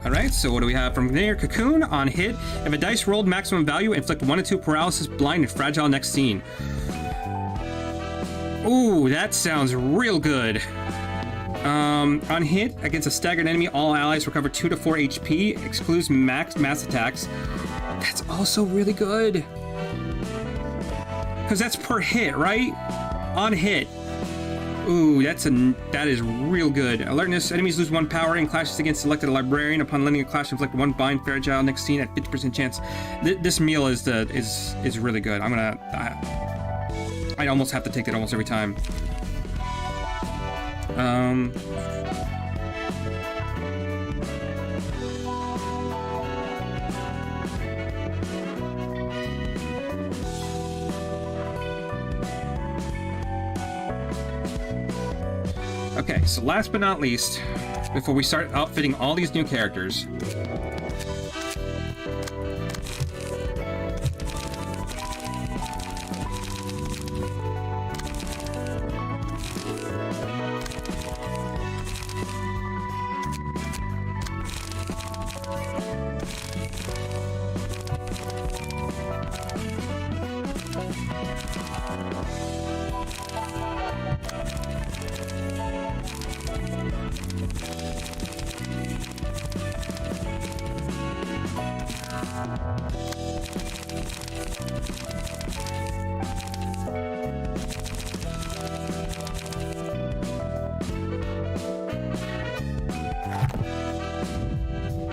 Alright, so what do we have from there? Cocoon, on hit. If a dice rolled maximum value, inflict 1 to 2 paralysis, blind, and fragile next scene. Ooh, that sounds real good. On hit, against a staggered enemy, all allies recover 2 to 4 HP, excludes mass attacks. That's also really good. Because that's per hit, right? On hit. Ooh, that is real good. Alertness, enemies lose 1 power and clashes against selected librarian. Upon landing a clash, inflict 1 bind fragile next scene at 50% chance. This meal is really good. I almost have to take that almost every time. So last but not least, before we start outfitting all these new characters,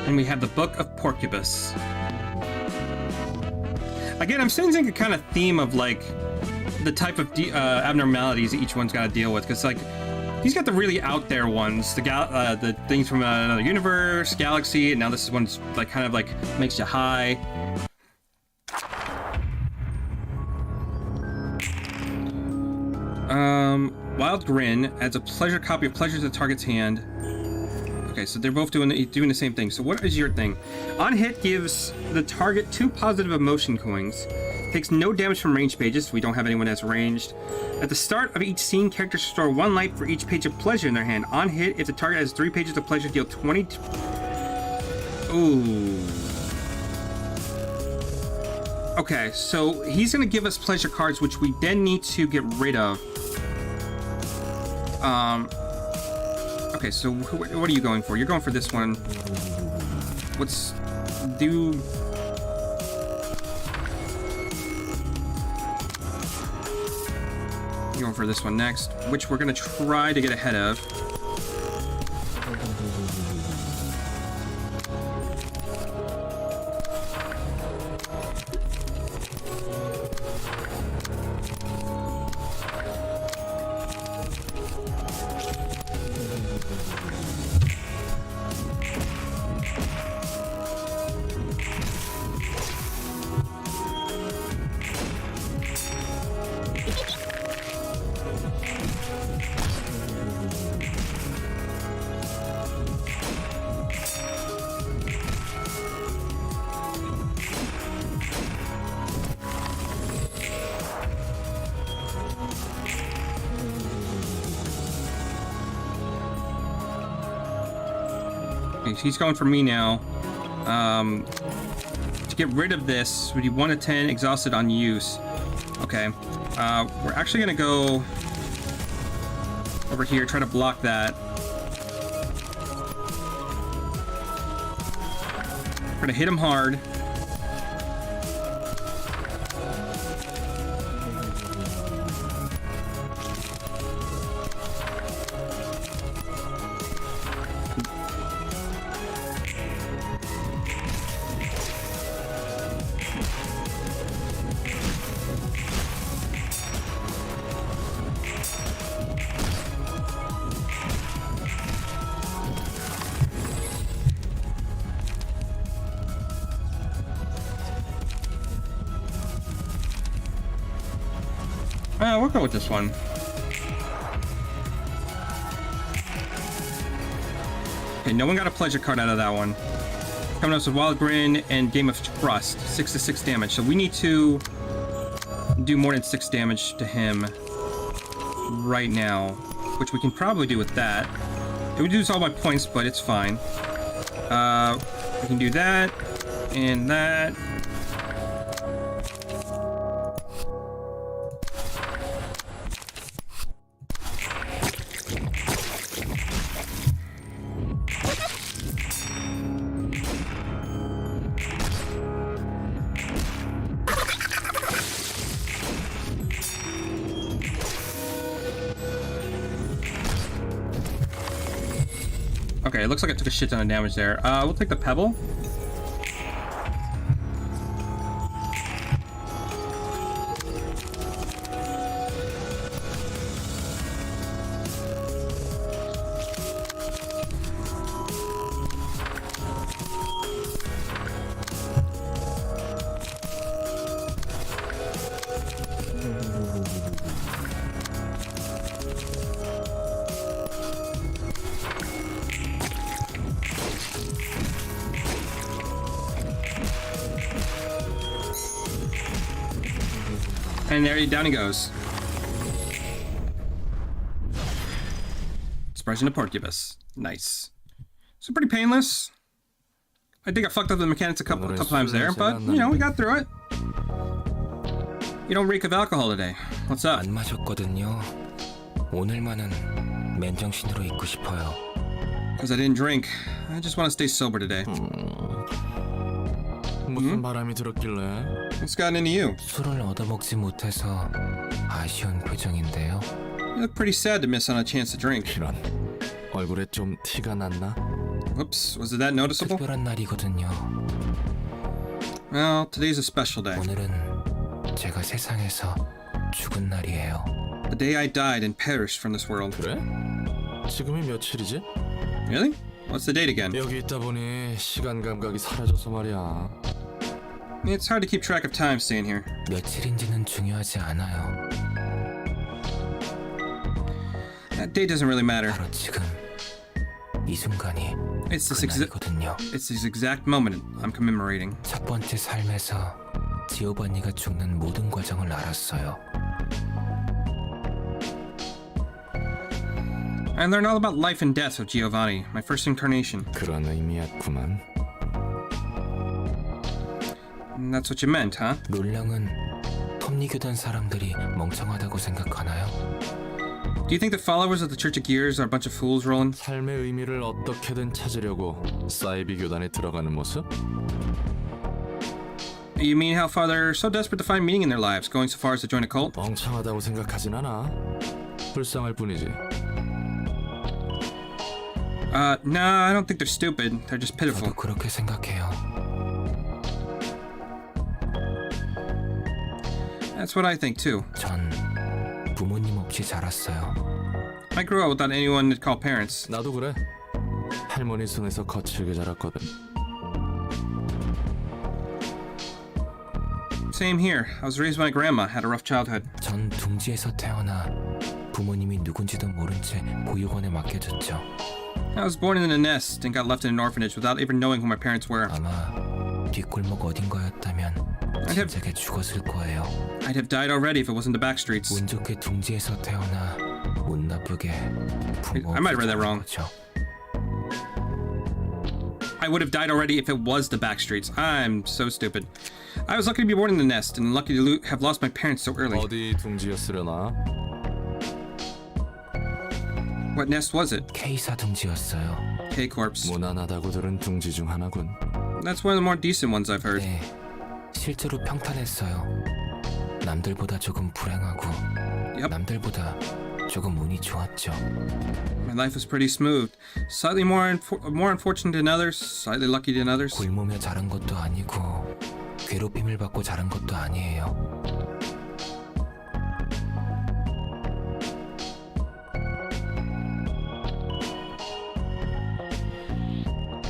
and we have the Book of Porcubus. Again, I'm sensing a kind of theme of like the type of abnormalities that each one's got to deal with, because like he's got the really out there ones, the things from another universe, galaxy, and now this one's like kind of like makes you high. Wild Grin adds a pleasure copy of pleasure to the target's hand. Okay, so they're both doing the same thing. So what is your thing? On hit gives the target 2 positive emotion coins. Takes no damage from range pages. We don't have anyone that's ranged. At the start of each scene, characters store 1 life for each page of pleasure in their hand. On hit, if the target has 3 pages of pleasure, deal 20. Ooh. Okay, so he's gonna give us pleasure cards, which we then need to get rid of. Okay, so what are you going for? You're going for this one. Let's do... You're going for this one next, which we're gonna try to get ahead of. He's going for me now. To get rid of this, we do 1 to 10 exhausted on use. Okay. We're actually gonna go over here, try to block that. We're gonna hit him hard. We'll go with this one. Okay, no one got a pleasure card out of that one. Coming up with Wild Grin and Game of Trust, 6 to 6 damage. So we need to do more than 6 damage to him right now, which we can probably do with that. It would use all my points, but it's fine. We can do that and that. Okay, it looks like I took a shit ton of damage there. We'll take the Pebble. And there, down he goes. Surprising the porcupus. Nice. So pretty painless. I think I fucked up the mechanics a couple times there, but you know, we got through it. You don't reek of alcohol today. What's up? 안 마셨거든요. 오늘만은 맨정신으로 있고 싶어요. Because I didn't drink. I just want to stay sober today. 무슨 바람이 들었길래? What's gotten into you? 술을 얻어먹지 못해서 아쉬운 표정인데요. You look pretty sad to miss on a chance to drink. 이런. 얼굴에 좀 티가 났나? Whoops, was it that noticeable? 특별한 날이거든요. Well, today's a special day. 오늘은 제가 세상에서 죽은 날이에요. The day I died and perished from this world. 그래? 지금이 며칠이지? Really? What's the date again? 여기 있다 보니 시간 감각이 사라져서 말이야. It's hard to keep track of time staying here. 며칠인지는 중요하지 않아요. That date doesn't really matter. 바로 지금 이 순간이 It's this, 그날이거든요. it's this exact moment I'm commemorating. 첫 번째 삶에서 지오바니가 죽는 모든 과정을 알았어요. I learned all about life and death of Giovanni, my first incarnation. 그런 의미였구만. And that's what you meant, huh? 롤랑은 톱니교단 사람들이 멍청하다고 생각하나요? Do you think the followers of the Church of Gears are a bunch of fools, Roland? 삶의 의미를 어떻게든 찾으려고 사이비 교단에 들어가는 모습? You mean how far they're so desperate to find meaning in their lives, going so far as to join a cult? 멍청하다고 생각하진 않아. 불쌍할 뿐이지. No, I don't think they're stupid. They're just pitiful. 저도 그렇게 생각해요. That's what I think too. 전 부모님 없이 자랐어요. I grew up without anyone to call parents. 나도 그래. 할머니 손에서 거칠게 자랐거든. Same here. I was raised by my grandma, had a rough childhood. 전 둥지에서 태어나 부모님이 누군지도 모른 채 보육원에 맡겨졌죠. I was born in a nest and got left in an orphanage without even knowing who my parents were. 아마 뒷골목 어딘가였다면 진작에 죽었을 거예요. I'd have died already if it wasn't the back streets. 운 좋게 둥지에서 태어나 운 나쁘게 부모 I might have read that wrong. 거죠. I would have died already if it was the back streets. I'm so stupid. I was lucky to be born in the nest and lucky to have lost my parents so early. 어디 둥지였으려나? What nest was it? K사 둥지였어요. K-Corpse. 무난하다고 들은 둥지 중 하나군. That's one of the more decent ones I've heard. 네, 실제로 평탄했어요. 남들보다 조금 불행하고 Yep. 남들보다 조금 운이 좋았죠. My life was pretty smooth. Slightly more unfortunate than others, slightly lucky than others. 굶으며 자란 것도 아니고 괴롭힘을 받고 자란 것도 아니에요.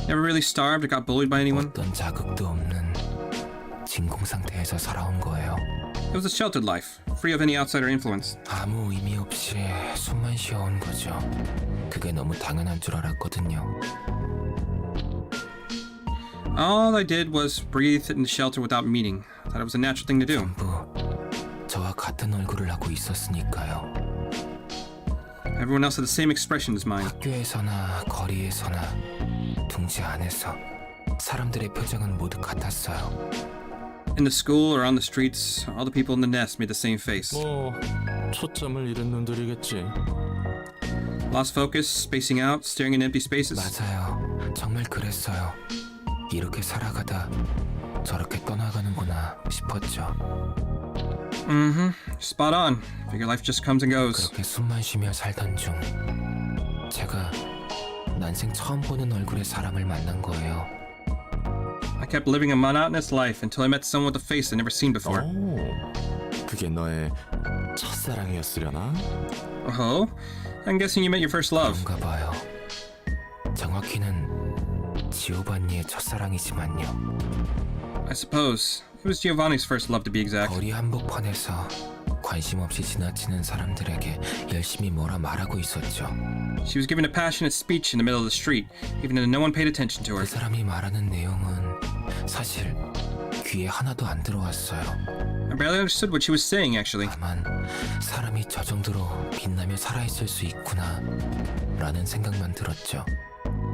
Never really starved or got bullied by anyone. 어떤 자극도 없는 진공 상태에서 살아온 거예요. It was a sheltered life, free of any outsider influence. 아무 의미 없이 숨만 쉬어온 거죠. 그게 너무 당연한 줄 알았거든요. All I did was breathe in the shelter without meaning. I thought it was a natural thing to do. 전부 저와 같은 얼굴을 하고 있었으니까요. Everyone else had the same expression as mine. 학교에서나 거리에서나 둥지 안에서 사람들의 표정은 모두 같았어요. In the school or on the streets, all the people in the nest made the same face. 뭐 초점을 잃은 눈들이겠지. Lost focus, spacing out, staring in empty spaces. 맞아요. 정말 그랬어요. 이렇게 살아가다 저렇게 떠나가는구나 싶었죠. Spot on. Figure life just comes and goes. 그렇게 숨만 쉬며 살던 중 제가 난생 처음 보는 얼굴의 사람을 만난 거예요. I kept living a monotonous life until I met someone with a face I'd never seen before. 오, 그게 너의 첫사랑이었으려나? Oh? I'm guessing you met your first love. 그런가 봐요. 정확히는 지오반니의 첫사랑이지만요. I suppose. It was Giovanni's first love to be exact. 거리 한복판에서 관심 없이 지나치는 사람들에게 열심히 뭐라 말하고 있었죠. She was giving a passionate speech in the middle of the street, even though no one paid attention to her. 그 사람이 말하는 내용은 사실 귀에 하나도 안 들어왔어요. I I barely understood what she was saying, actually. 다만 사람이 저 정도로 빛나며 살아있을 수 있구나 라는 생각만 들었죠.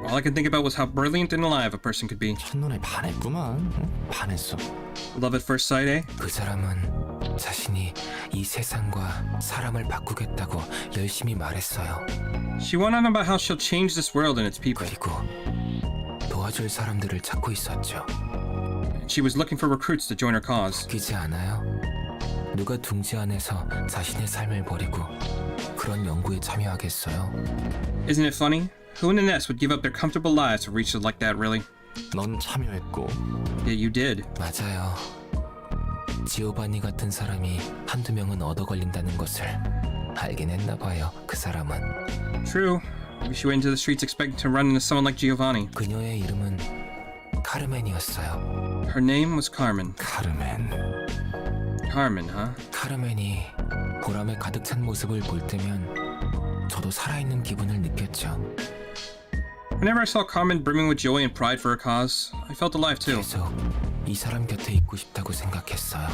All I could think about was how brilliant and alive a person could be. 첫눈에 반했구만. 반했어. Love at first sight, eh? 그 사람은 자신이 이 세상과 사람을 바꾸겠다고 열심히 말했어요. She went on about how she'll change this world and its people. 그리고 도와줄 사람들을 찾고 있었죠. She was looking for recruits to join her cause. 웃기지 않아요? 누가 둥지 안에서 자신의 삶을 버리고 그런 연구에 참여하겠어요? Isn't it funny? Who in the nest would give up their comfortable lives to reach it like that, really? 넌 참여했고 Yeah, you did. 맞아요. 지오바니 같은 사람이 한두 명은 얻어 걸린다는 것을 알긴 했나 봐요. 그 사람은. True. Maybe she went into the streets expecting to run into someone like Giovanni. 그녀의 이름은 카르멘이었어요. Her name was Carmen. 카르멘. Carmen, huh? 카르멘이 보람에 가득 찬 모습을 볼 때면 저도 살아있는 기분을 느꼈죠. Whenever I saw Carmen brimming with joy and pride for her cause, I felt alive too. 계속 이 사람 곁에 있고 싶다고 생각했어요.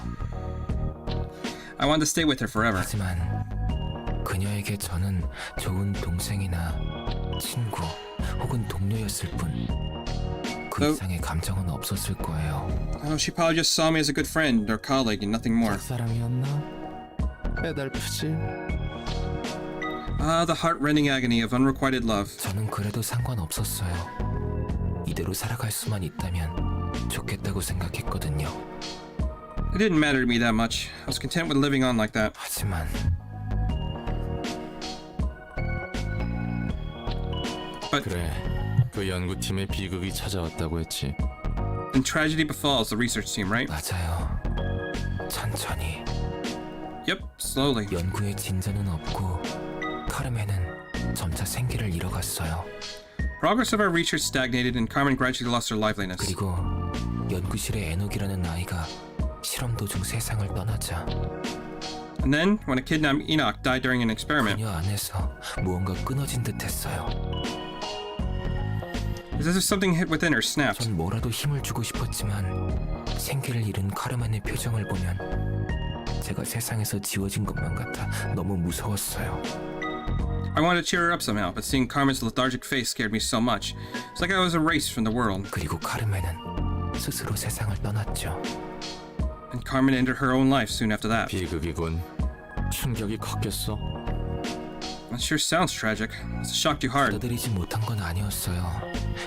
I wanted to stay with her forever. 하지만 그녀에게 저는 좋은 동생이나 친구 혹은 동료였을 뿐 그 이상의 감정은 없었을 거예요. Oh, she probably just saw me as a good friend or colleague and nothing more. 짝사랑이었나? 배달프지? Ah, the heart-rending agony of unrequited love. 저는 그래도 상관없었어요. 이대로 살아갈 수만 있다면 좋겠다고 생각했거든요. It didn't matter to me that much. I was content with living on like that. 하지만 그래. 그 연구팀의 비극이 찾아왔다고 했지. Then tragedy befalls the research team, right? 맞아요. 천천히 Yep, slowly. 연구에 진전은 없고 카르멘은 점차 생기를 잃어갔어요. Progress of our research stagnated and Carmen gradually lost her liveliness. 그리고 연구실의 에녹이라는 아이가 실험 도중 세상을 떠나자 And then, when a kid named Enoch died during an experiment, 그녀 안에서 무언가 끊어진 듯했어요. it's as if something hit within her snapped. 전 뭐라도 힘을 주고 싶었지만 생기를 잃은 카르멘의 표정을 보면 제가 세상에서 지워진 것만 같아 너무 무서웠어요. I wanted to cheer her up somehow, but seeing Carmen's lethargic face scared me so much. It's like I was erased from the world. 그리고 카르멘은 스스로 세상을 떠났죠. And Carmen ended her own life soon after that. 비극이군. 충격이 컸겠어. That sure sounds tragic. It's shocked you hard. 받아들이지 못한 건 아니었어요.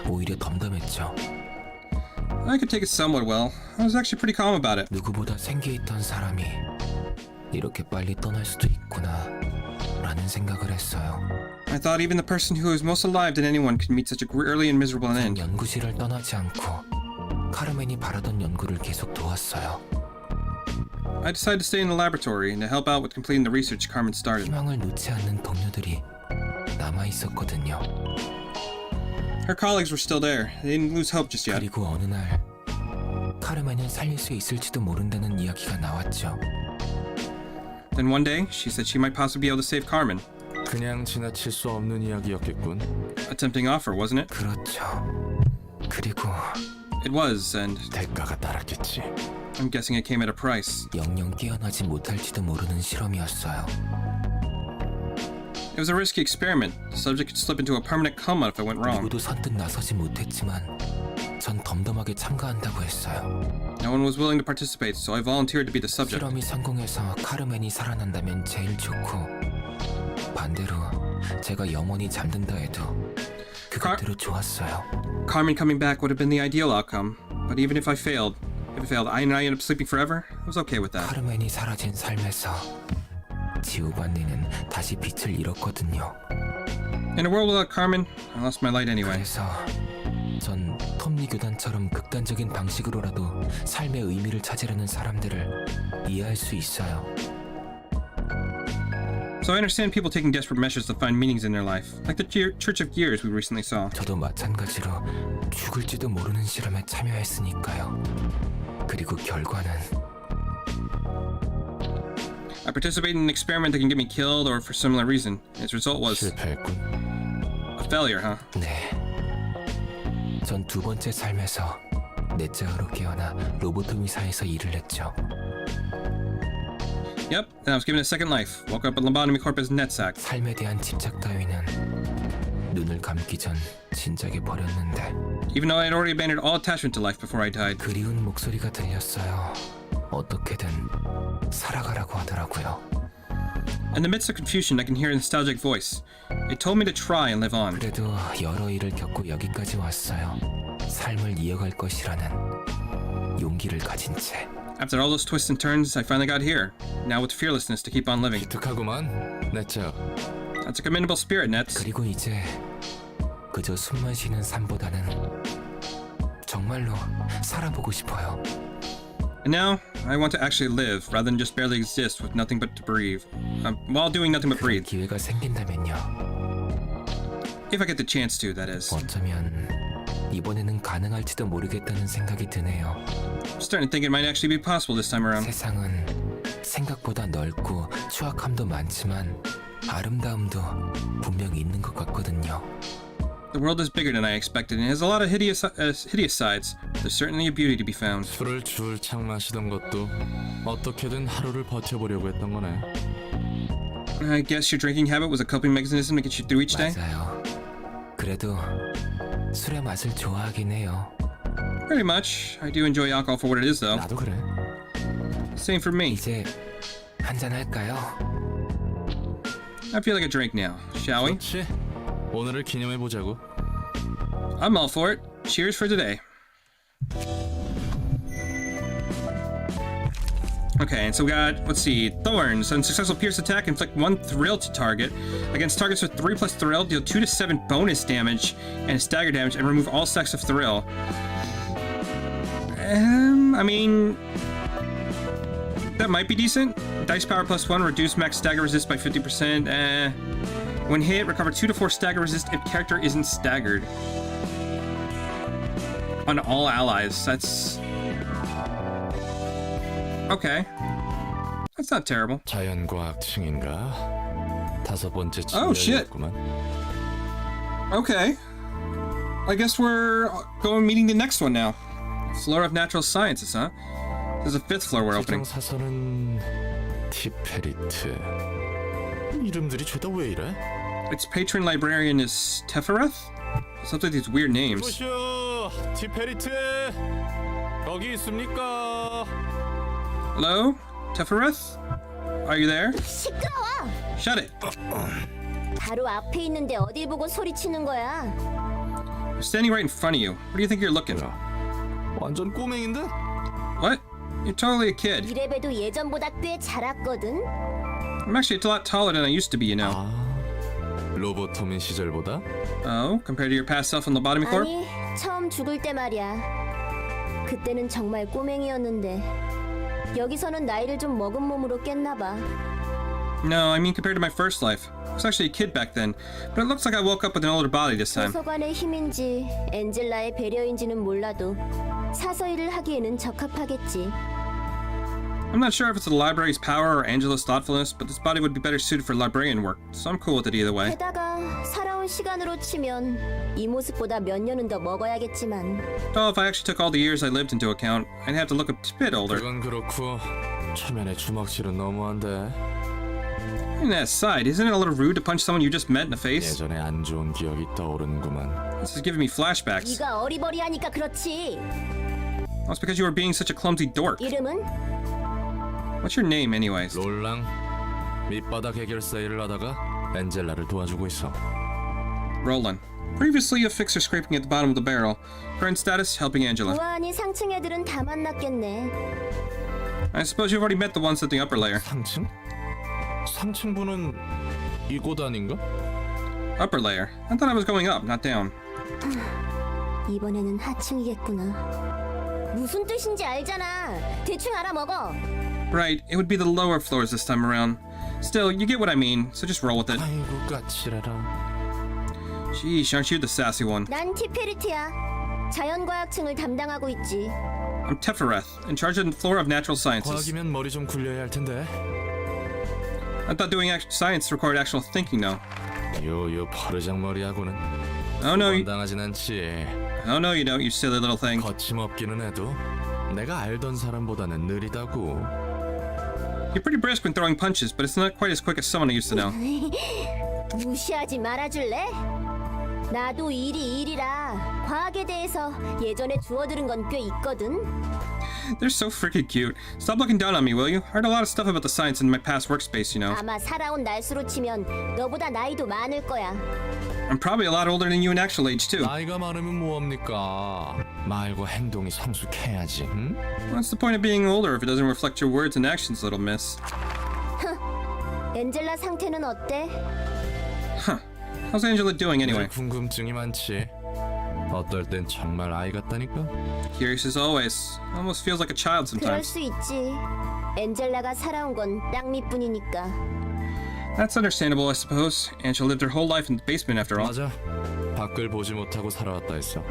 오히려 덤덤했죠. I could take it somewhat well. I was actually pretty calm about it. 누구보다 생기있던 사람이 이렇게 빨리 떠날 수도 있구나 라는 생각을 했어요. I thought even the person who is most alive than anyone could meet such a early and miserable 전 end. 연구실을 떠나지 않고 카르멘이 바라던 연구를 계속 도왔어요. I decided to stay in the laboratory and to help out with completing the research Carmen started. 희망을 놓지 않는 동료들이 남아있었거든요. Her colleagues were still there. They didn't lose hope just yet. 그리고 어느 날 카르멘을 살릴 수 있을지도 모른다는 이야기가 나왔죠. Then one day, she said she might possibly be able to save Carmen. 그냥 지나칠 수 없는 이야기였겠군. A tempting offer, wasn't it? 그렇죠. 그리고 It was, and 대가가 따랐겠지. I'm guessing it came at a price. 영영 깨어나지 못할지도 모르는 실험이었어요. It was a risky experiment. The subject could slip into a permanent coma if it went wrong. 누구도 선뜻 나서지 못했지만 전 덤덤하게 참가한다고 했어요. No one was willing to participate, so I volunteered to be the subject. 실험이 성공해서 카르멘이 살아난다면 제일 좋고 반대로 제가 영원히 잠든다 해도 그것대로 좋았어요. Carmen coming back would have been the ideal outcome, but even if I failed, I end up sleeping forever, I was okay with that. 카르멘이 사라진 삶에서 지오반니는 다시 빛을 잃었거든요. In a world without Carmen, I lost my light anyway. 그래서 전 톱니 교단처럼 극단적인 방식으로라도 삶의 의미를 찾으려는 사람들을 이해할 수 있어요. So I understand people taking desperate measures to find meanings in their life, like the Church of Gears we recently saw. 저도 마찬가지로 죽을지도 모르는 실험에 참여했으니까요. 그리고 결과는 I participated in an experiment that can get me killed or for similar reason. Its result was 실패했군. a failure, huh? 네. 전 두 번째 삶에서 넷째으로 깨어나 로보토미사에서 일을 했죠. Yep, and I was given a second life. Woke up in lobotomy corpus net sack. 삶에 대한 집착 따위는 눈을 감기 전 진작에 버렸는데 Even though I had already abandoned all attachment to life before I died. 그리운 목소리가 들렸어요. 어떻게든 살아가라고 하더라고요. In the midst of confusion, I can hear a nostalgic voice. It told me to try and live on. 그래도 여러 일을 겪고 여기까지 왔어요. 삶을 이어갈 것이라는 용기를 가진 채. After all those twists and turns, I finally got here. Now with fearlessness to keep on living. 기특하구만, 내적. That's a commendable spirit, Nets. 그리고 이제 그저 숨만 쉬는 삶보다는 정말로 살아보고 싶어요. And now, I want to actually live, rather than just barely exist with nothing but to breathe. While doing nothing but breathe. 기회가 생긴다면요. If I get the chance to, that is. 어쩌면 이번에는 가능할지도 모르겠다는 생각이 드네요. I'm starting to think it might actually be possible this time around. 세상은 생각보다 넓고 추악함도 많지만 아름다움도 분명히 있는 것 같거든요. The world is bigger than I expected and has a lot of hideous sides. There's certainly a beauty to be found. 술을 줄창 마시던 것도 어떻게든 하루를 버텨보려고 했던 거네. I guess your drinking habit was a coping mechanism to get you through each day? 맞아요. 그래도 술의 맛을 좋아하긴 해요. Pretty much. I do enjoy alcohol for what it is, though. 나도 그래. Same for me. 이제 한잔 할까요? I feel like a drink now. Shall we? 그렇지. 오늘을 기념해보자고. I'm all for it. Cheers for today. Okay, and so we got, let's see, Thorns. Unsuccessful pierce attack, inflict 1 thrill to target. Against targets with 3 plus thrill, deal 2 to 7 bonus damage and stagger damage, and remove all stacks of thrill. I mean, that might be decent. Dice power plus 1, reduce max stagger resist by 50%. When hit, recover 2 to 4 stagger resist if character isn't staggered. On all allies, that's... Okay. That's not terrible. 자연과학층인가? 5번째 Oh, shit. 친구였구만. Okay. I guess we're going meeting the next one now. Floor of Natural Sciences, huh? There's a 5th floor we're opening. 사서는 티페리트. 이름들이 죄다 왜 이래? Its patron librarian is Tefereth? Something with these weird names. 보쇼, 티페리트. 거기 있습니까? Hello? Tefereth? Are you there? 시끄러워! Shut it! 바로 앞에 있는데 어딜 보고 소리치는 거야? I'm standing right in front of you. Where do you think you're looking? 완전 꼬맹인데? What? You're totally a kid. 이래봬도 예전보다 꽤 자랐거든? I'm actually a lot taller than I used to be, you know. 아, 로보토민 시절보다? Oh, compared to your past self in Lobotomy Corp? 아니, 처음 죽을 때 말이야. 그때는 정말 꼬맹이였는데 여기서는 나이를 좀 먹은 몸으로 깼나 봐. No, I mean compared to my first life. I was actually a kid back then, but it looks like I woke up with an older body this time. 도서관의 힘인지 엔젤라의 배려인지는 몰라도 사서 일을 하기에는 적합하겠지. I'm not sure if it's the library's power or Angela's thoughtfulness, but this body would be better suited for librarian work, so I'm cool with it either way. 게다가 살아온 시간으로 치면 이 모습보다 몇 년은 더 먹어야겠지만 Oh, if I actually took all the years I lived into account, I'd have to look a bit older. 그건 그렇고 초면에 주먹질은 너무한데. And aside, isn't it a little rude to punch someone you just met in the face? 예전에 안 좋은 기억이 떠오르는구만. This is giving me flashbacks. 네가 어리버리하니까 그렇지. Well, it's because you were being such a clumsy dork. 이름은? What's your name, anyways? 롤랑 밑바닥 해결사 일을 하다가 엔젤라를 도와주고 있어. Roland. Previously a fixer scraping at the bottom of the barrel. Current status, helping Angela. 우아하니 상층 애들은 다 만났겠네. I suppose you've already met the ones at the upper layer. 상층? 상층부는 이곳 아닌가? Upper layer? I thought I was going up, not down. 이번에는 하층이겠구나. 무슨 뜻인지 알잖아. 대충 알아먹어. Right, it would be the lower floors this time around. Still, you get what I mean, so just roll with it. 아이고 까칠해라. Sheesh, aren't you the sassy one? 난 티페리트야. 자연과학층을 담당하고 있지. I'm Tefereth, in charge of the floor of natural sciences. 과학이면 머리 좀 굴려야 할 텐데. I thought doing science required actual thinking, though. 요요 버르장머리하고는 Oh no, 당하진 않지. oh no, you don't, you silly little thing. 거침없기는 해도 내가 알던 사람보다는 느리다고. You're pretty brisk when throwing punches, but it's not quite as quick as someone I used to know. 무시하지 말아줄래? 나도 일이 일이라 과학에 대해서 예전에 주워들은 건 꽤 있거든. They're so freaking cute. Stop looking down on me, will you? I heard a lot of stuff about the science in my past workspace, you know. 아마 살아온 날수로 치면 너보다 나이도 많을 거야. I'm probably a lot older than you in actual age, too. 나이가 많으면 뭐합니까? 말과 행동이 성숙해야지. 응? What's the point of being older if it doesn't reflect your words and actions, little miss? 엔젤라 상태는 어때? How's Angela doing anyway? 늘 궁금증이 많지. 어떨 땐 정말 아이 같다니까. Curious as always. Almost feels like a child 그럴 sometimes. 수 있지. 엔젤라가 살아온 건 딱 밑뿐이니까. That's understandable, I suppose. Angela lived her whole life in the basement after all. 맞아. 밖을 보지 못하고 살아왔다 했어.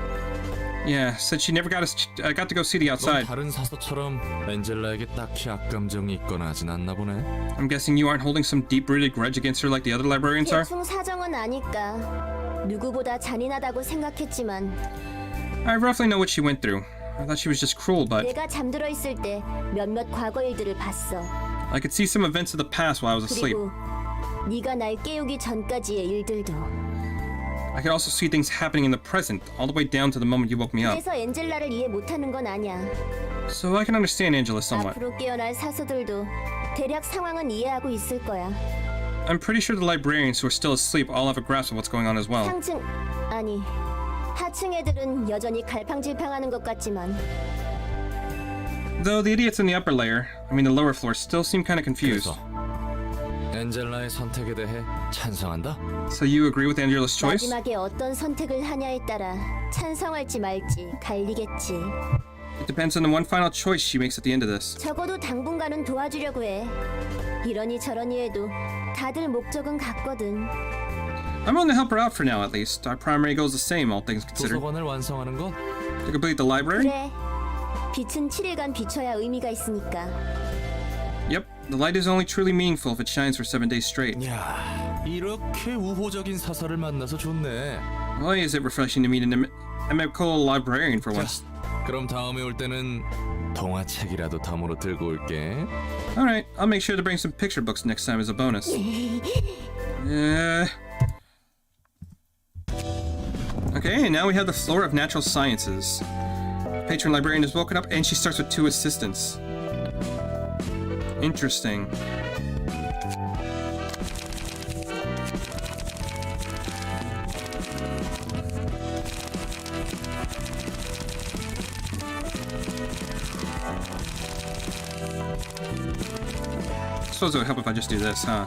Yeah, said she never got to go see the 넌 outside. 다른 사서처럼 엔젤라에게 딱히 악감정이 있거나 하진 않나 보네. I'm guessing you aren't holding some deep-rooted grudge against her like the other librarians are? 대충 사정은 아니까. 누구보다 잔인하다고 생각했지만 I roughly know what she went through. I thought she was just cruel, but 내가 잠들어 있을 때 몇몇 과거 일들을 봤어. I could see some events of the past while I was asleep. 그리고 네가 날 깨우기 전까지의 일들도. I could also see things happening in the present, all the way down to the moment you woke me up. 그래서 엔젤라를 이해 못하는 건 아니야. So I can understand Angela somewhat. 앞으로 깨어날 사서들도 대략 상황은 이해하고 있을 거야. I'm pretty sure the librarians who are still asleep all have a grasp of what's going on as well. 상층 아니 하층 애들은 여전히 갈팡질팡하는 것 같지만 Though the idiots in the upper layer, the lower floor, still seem kind of confused. 그래서 엔젤라의 선택에 대해 찬성한다? So you agree with Angela's choice? 마지막에 어떤 선택을 하냐에 따라 찬성할지 말지 갈리겠지. It depends on the one final choice she makes at the end of this. 적어도 당분간은 도와주려고 해. 이러니 저러니 해도 다들 목적은 같거든. I'm willing to help her out for now, at least. Our primary goal is the same, all things considered. 도서관을 완성하는 것? To complete the library? 그래. 빛은 7일간 비춰야 의미가 있으니까. Yep. The light is only truly meaningful if it shines for 7 days straight. 야, 이렇게 우호적인 사설을 만나서 좋네. Why is it refreshing to meet an amical librarian for once? 그럼 다음에 올 때는 동화책이라도 덤으로 들고 올게. Alright, I'll make sure to bring some picture books next time as a bonus. Okay, and now we have the floor of natural sciences. Patron librarian is woken up and she starts with 2 assistants. Interesting. Suppose it would help if I just do this, huh?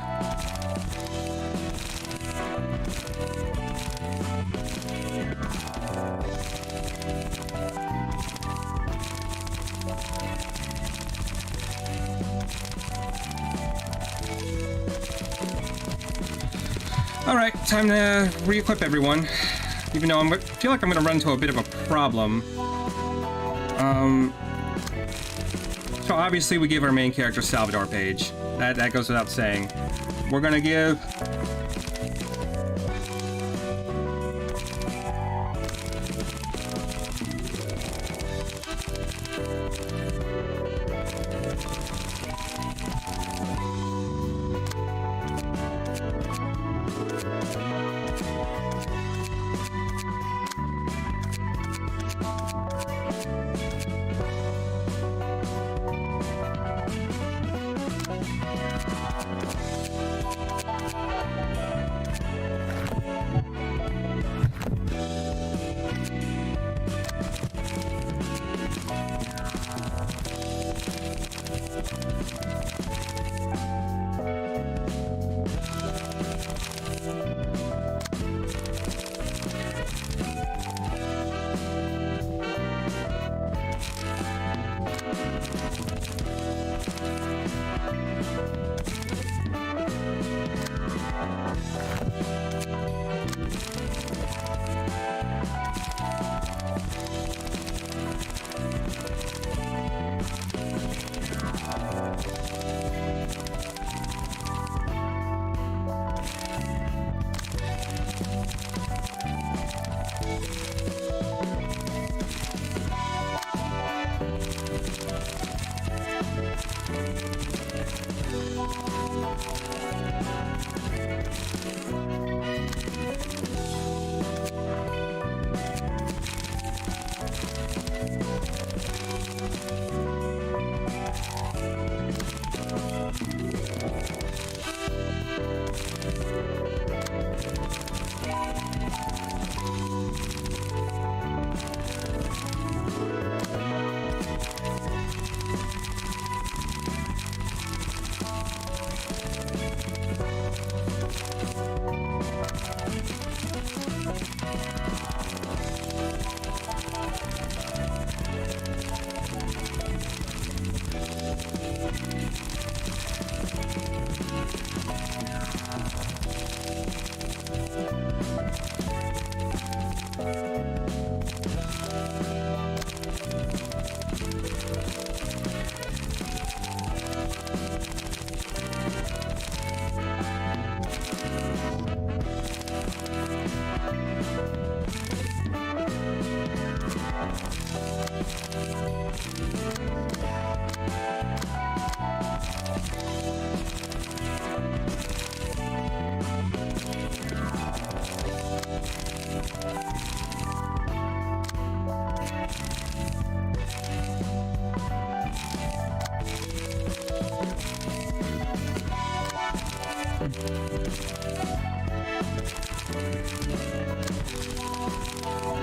Alright, time to re-equip everyone. Even though I feel like I'm gonna run into a bit of a problem. So obviously we give our main character Salvador page. That goes without saying. We're gonna give...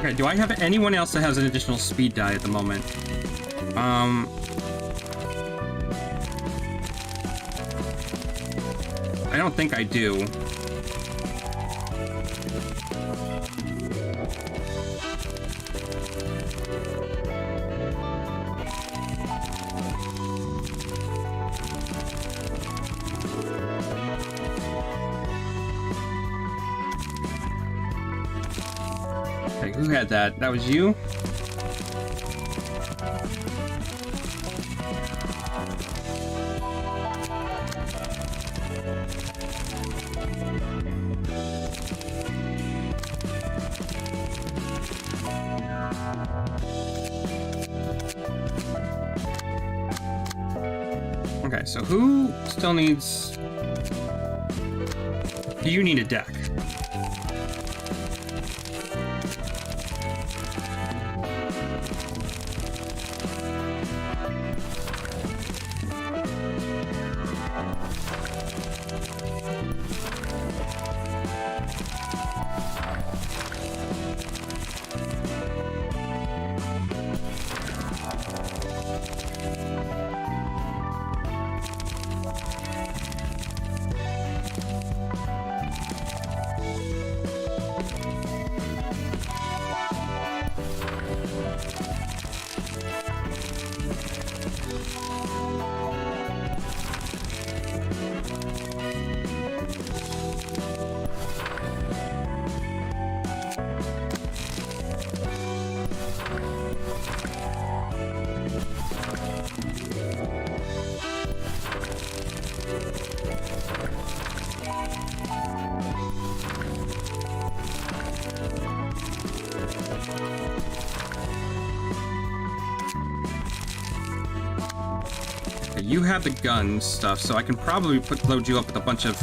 Okay, do I have anyone else that has an additional speed die at the moment? I don't think I do. Okay, who had that? That was you? Okay, so who still needs... Do you need a deck? You have the gun stuff, so I can probably load you up with a bunch of...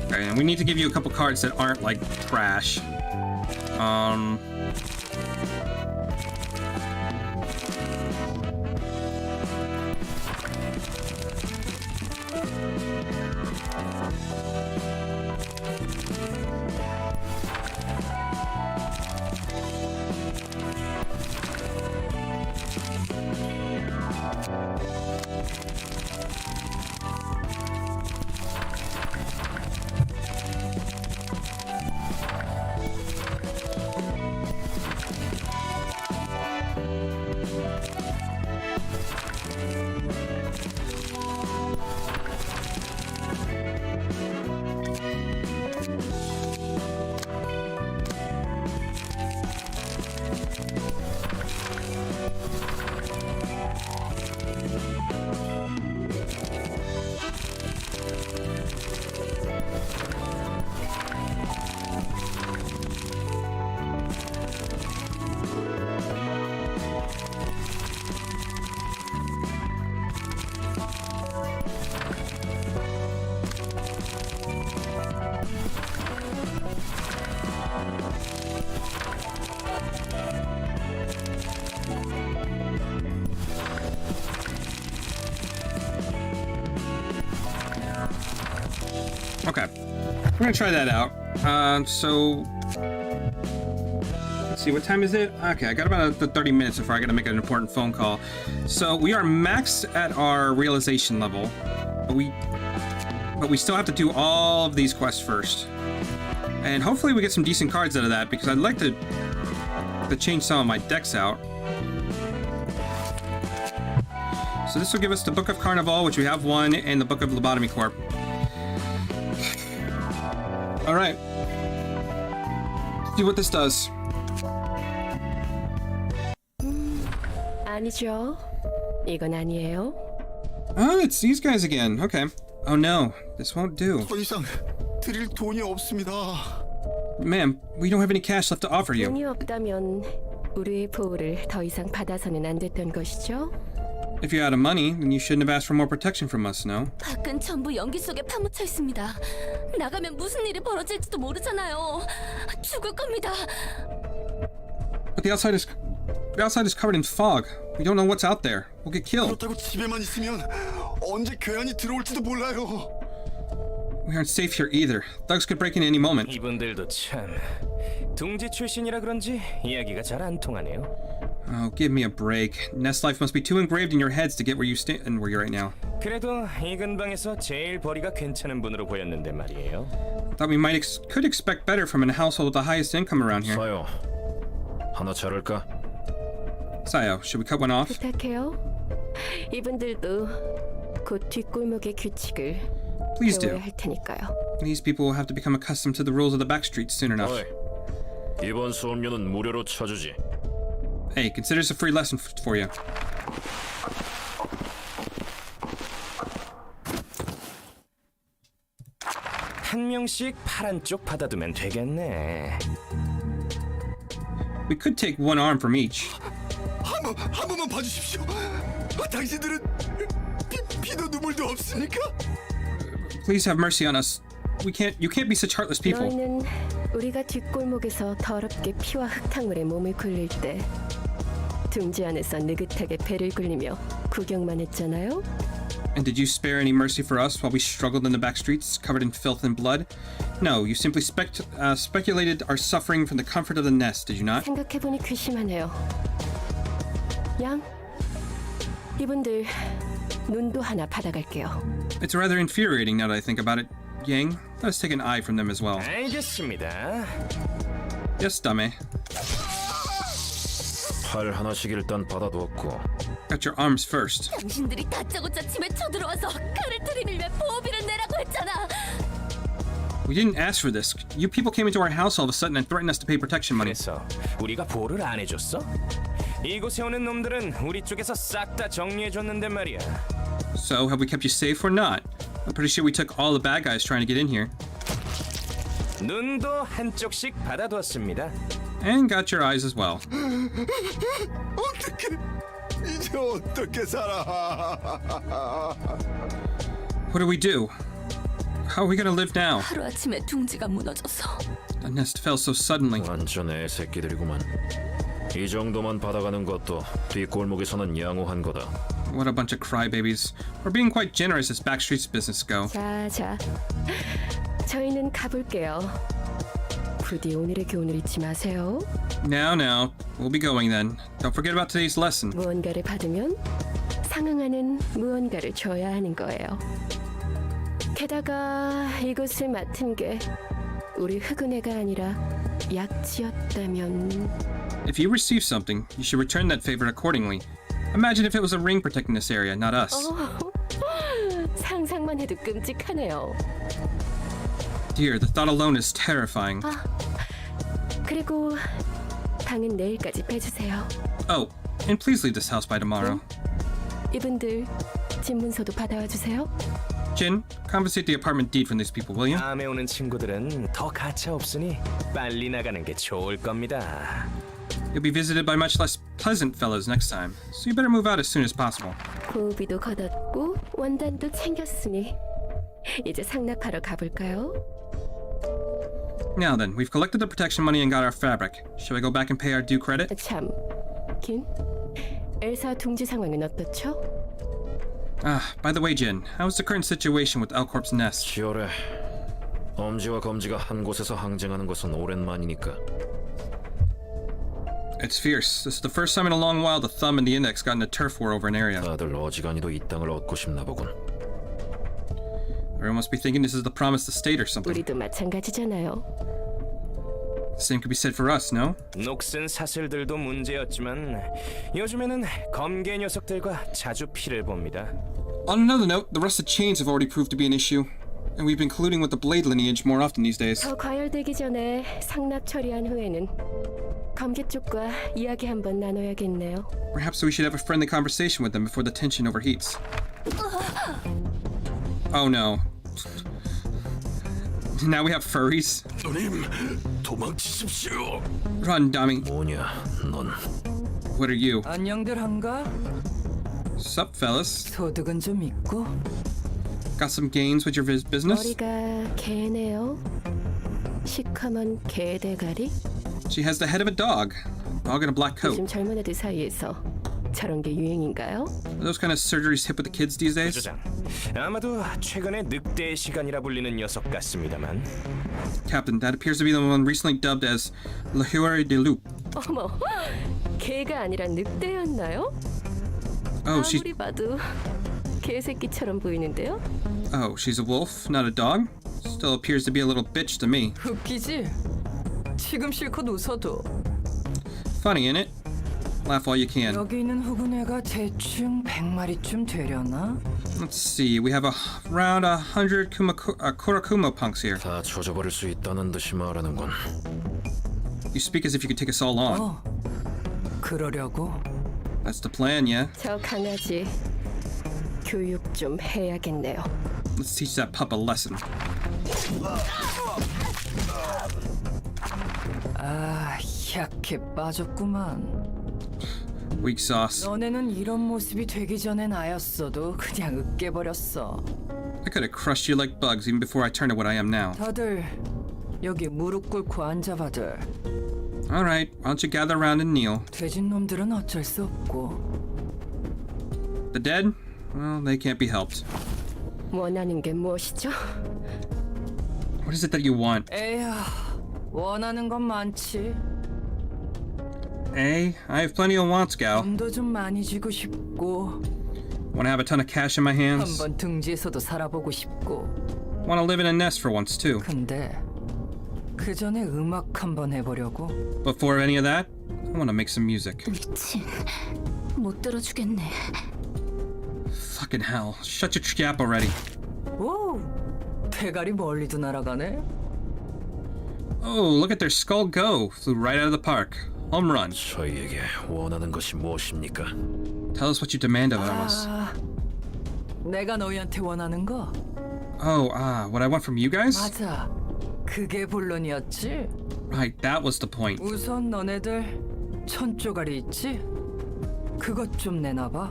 Okay, and we need to give you a couple cards that aren't like trash. Okay, we're gonna try that out. So let's see, what time is it? Okay, I got about 30 minutes before I gotta make an important phone call. So we are maxed at our realization level, but we still have to do all of these quests first. And hopefully we get some decent cards out of that, because I'd like to change some of my decks out. So this will give us the Book of Carnival, which we have one, and the Book of Lobotomy Corp. All right. See what this does. 아니죠. 이건 아니에요. Oh, it's these guys again. Okay. Oh no, this won't do. 더 이상 드릴 돈이 없습니다. Ma'am, we don't have any cash left to offer you. 돈이 없다면 우리의 보호를 더 이상 받아서는 안 됐던 것이죠? If you're out of money, then you shouldn't have asked for more protection from us, no? 밖은 전부 연기 속에 파묻혀 있습니다. 나가면 무슨 일이 벌어질지도 모르잖아요. 죽을 겁니다. But the outside is covered in fog. We don't know what's out there. We'll get killed. 그렇다고 집에만 있으면 언제 괴한이 들어올지도 몰라요. We aren't safe here either. Thugs could break in any moment. 이분들도 참 둥지 출신이라 그런지 이야기가 잘 안 통하네요. Oh, give me a break. Nest life must be too engraved in your heads to get where you stand and where you're right now. 그래도 이 근방에서 제일 벌이가 괜찮은 분으로 보였는데 말이에요. Thought we could expect better from a household with the highest income around here. 사요. 하나 자를까? Sayo, should we cut one off? 부탁해요. 이분들도 곧 뒷골목의 규칙을 Please do. 배워야 할 테니까요. These people will have to become accustomed to the rules of the back streets soon enough. 어이, 이번 수업료는 무료로 쳐주지. Hey, consider this a free lesson for you. 한 명씩 파란 쪽 받아두면 되겠네. We could take one arm from each. 한 번만 봐주십시오. 당신들은 피도 눈물도 없습니까? Please have mercy on us. You can't be such heartless people. 너희는 우리가 뒷골목에서 더럽게 피와 흙탕물에 몸을 굴릴 때 둥지 안에서 느긋하게 배를 굴리며 구경만 했잖아요. And did you spare any mercy for us while we struggled in the back streets, covered in filth and blood? No, you simply speculated our suffering from the comfort of the nest, did you not? 생각해보니 괘씸하네요. 양, 이분들 눈도 하나 받아갈게요. It's rather infuriating now that I think about it. Yang, let us take an eye from them as well. 알겠습니다. Yes, Dame. 팔 하나씩 일단 받아두었고. Got your arms first. 당신들이 다짜고짜 집에 쳐들어와서 칼을 들이밀며 보호비를 내라고 했잖아. We didn't ask for this. You people came into our house all of a sudden and threatened us to pay protection money. 그래서 우리가 보호를 안 해줬어? 이곳에 오는 놈들은 우리 쪽에서 싹 다 정리해줬는데 말이야. So, have we kept you safe or not? I'm pretty sure we took all the bad guys trying to get in here. 눈도 한쪽씩 받아두었습니다. And got your eyes as well. 어떻게 이제 어떻게 살아? What do we do? How are we gonna live now? 하루아침에 둥지가 무너져서 The nest fell so suddenly. 완전 애새끼들이구만. 이 정도만 받아가는 것도 뒷골목에서는 양호한 거다. What a bunch of crybabies. We're being quite generous as backstreets business go. 자, 저희는 가볼게요. 부디 오늘의 교훈을 잊지 마세요. Now, we'll be going then. Don't forget about today's lesson. 무언가를 받으면 상응하는 무언가를 줘야 하는 거예요. 게다가 이것을 맡은 게 우리 흑은혜가 아니라 약지였다면 If you receive something, you should return that favor accordingly. Imagine if it was a ring protecting this area, not us. 상상만 해도 끔찍하네요. Dear, the thought alone is terrifying. 그리고 방은 내일까지 빼주세요. Oh, and please leave this house by tomorrow. 이분들 집 문서도 받아와 주세요. Jin, confiscate the apartment deed from these people, will you? 다음에 오는 친구들은 더 가차 없으니 빨리 나가는 게 좋을 겁니다. You'll be visited by much less pleasant fellows next time, so you better move out as soon as possible. 고비도 걷었고 원단도 챙겼으니 이제 상납하러 가볼까요? Now then, we've collected the protection money and got our fabric. Shall we go back and pay our due credit? 참, 김, 엘사 둥지 상황은 어떻죠? By the way, Jin, how's the current situation with Elcorp's nest? 치열해. 엄지와 검지가 한 곳에서 항쟁하는 것은 오랜만이니까. It's fierce. This is the first time in a long while the thumb and the index got in a turf war over an area. 다들 어지간히도 이 땅을 얻고 싶나 보군. Everyone must be thinking this is the promised estate or something. 우리도 마찬가지잖아요. The same could be said for us, no? 녹슨 사슬들도 문제였지만 요즘에는 검게 녀석들과 자주 피를 봅니다. On another note, the rusted chains have already proved to be an issue, and we've been colluding with the blade lineage more often these days. 더 과열되기 전에 상납 처리한 후에는 검계 쪽과 이야기 한번 나눠야겠네요. Perhaps we should have a friendly conversation with them before the tension overheats. Oh no. Now we have furries? 누님, 도망치십시오. Run, Dami. 뭐냐, 넌? What are you? 안녕들 한가? Sup, fellas? 소득은 좀 있고 Got some gains with your business? 머리가 개네요. 시커먼 개 대가리? She has the head of a dog. Dog in a black coat. 요즘 젊은 애들 사이에서 저런 게 유행인가요? Are those kind of surgeries hip with the kids these days? 부조장, 아마도 최근에 늑대의 시간이라 불리는 녀석 같습니다만. Captain, that appears to be the one recently dubbed as Le Hueur de Loup. 어머, 개가 아니라 늑대였나요? Oh, 아무리 봐도 개새끼처럼 보이는데요? she's a wolf, not a dog? Still appears to be a little bitch to me. 웃기지? 지금 실컷 웃어도 Funny, innit? Laugh while you can. 여기 있는 후근애가 대충 100마리쯤 되려나? Let's see, we have around 100 Kurakumo punks here. 다 조져버릴 수 있다는 듯이 말하는군. You speak as if you could take us all on. 어, 그러려고? That's the plan, yeah? 저 강아지 교육 좀 해야겠네요. Let's teach that pup a lesson. 아, 약해 빠졌구만. Weak sauce. 너네는 이런 모습이 되기 전에 나였어도 그냥 으깨버렸어. I could have crushed you like bugs even before I turned to what I am now. 다들 여기 무릎 꿇고 앉아봐들. Alright, why don't you gather around and kneel? 돼진 놈들은 어쩔 수 없고. The dead? Well, they can't be helped. 원하는 게 무엇이죠? What is it that you want? 에야, 원하는 건 많지. I have plenty of wants, gal. 돈도 좀 많이 주고 싶고, Want to have a ton of cash in my hands? 한번 등지에서도 살아보고 싶고. Want to live in a nest for once, too. 근데 그 전에 음악 한번 해보려고. Before any of that, I want to make some music. 미친. 못 들어주겠네. Fucking hell. Shut your trap already. 오, 대가리 멀리도 날아가네. Oh, look at their skull go. Flew right out of the park. Home run. 저희에게 원하는 것이 무엇입니까? Tell us what you demand of us. 아, 내가 너희한테 원하는 거? What I want from you guys? 맞아. 그게 본론이었지? Right, that was the point. 우선 너네들 천조가리 있지? 그것 좀 내놔봐.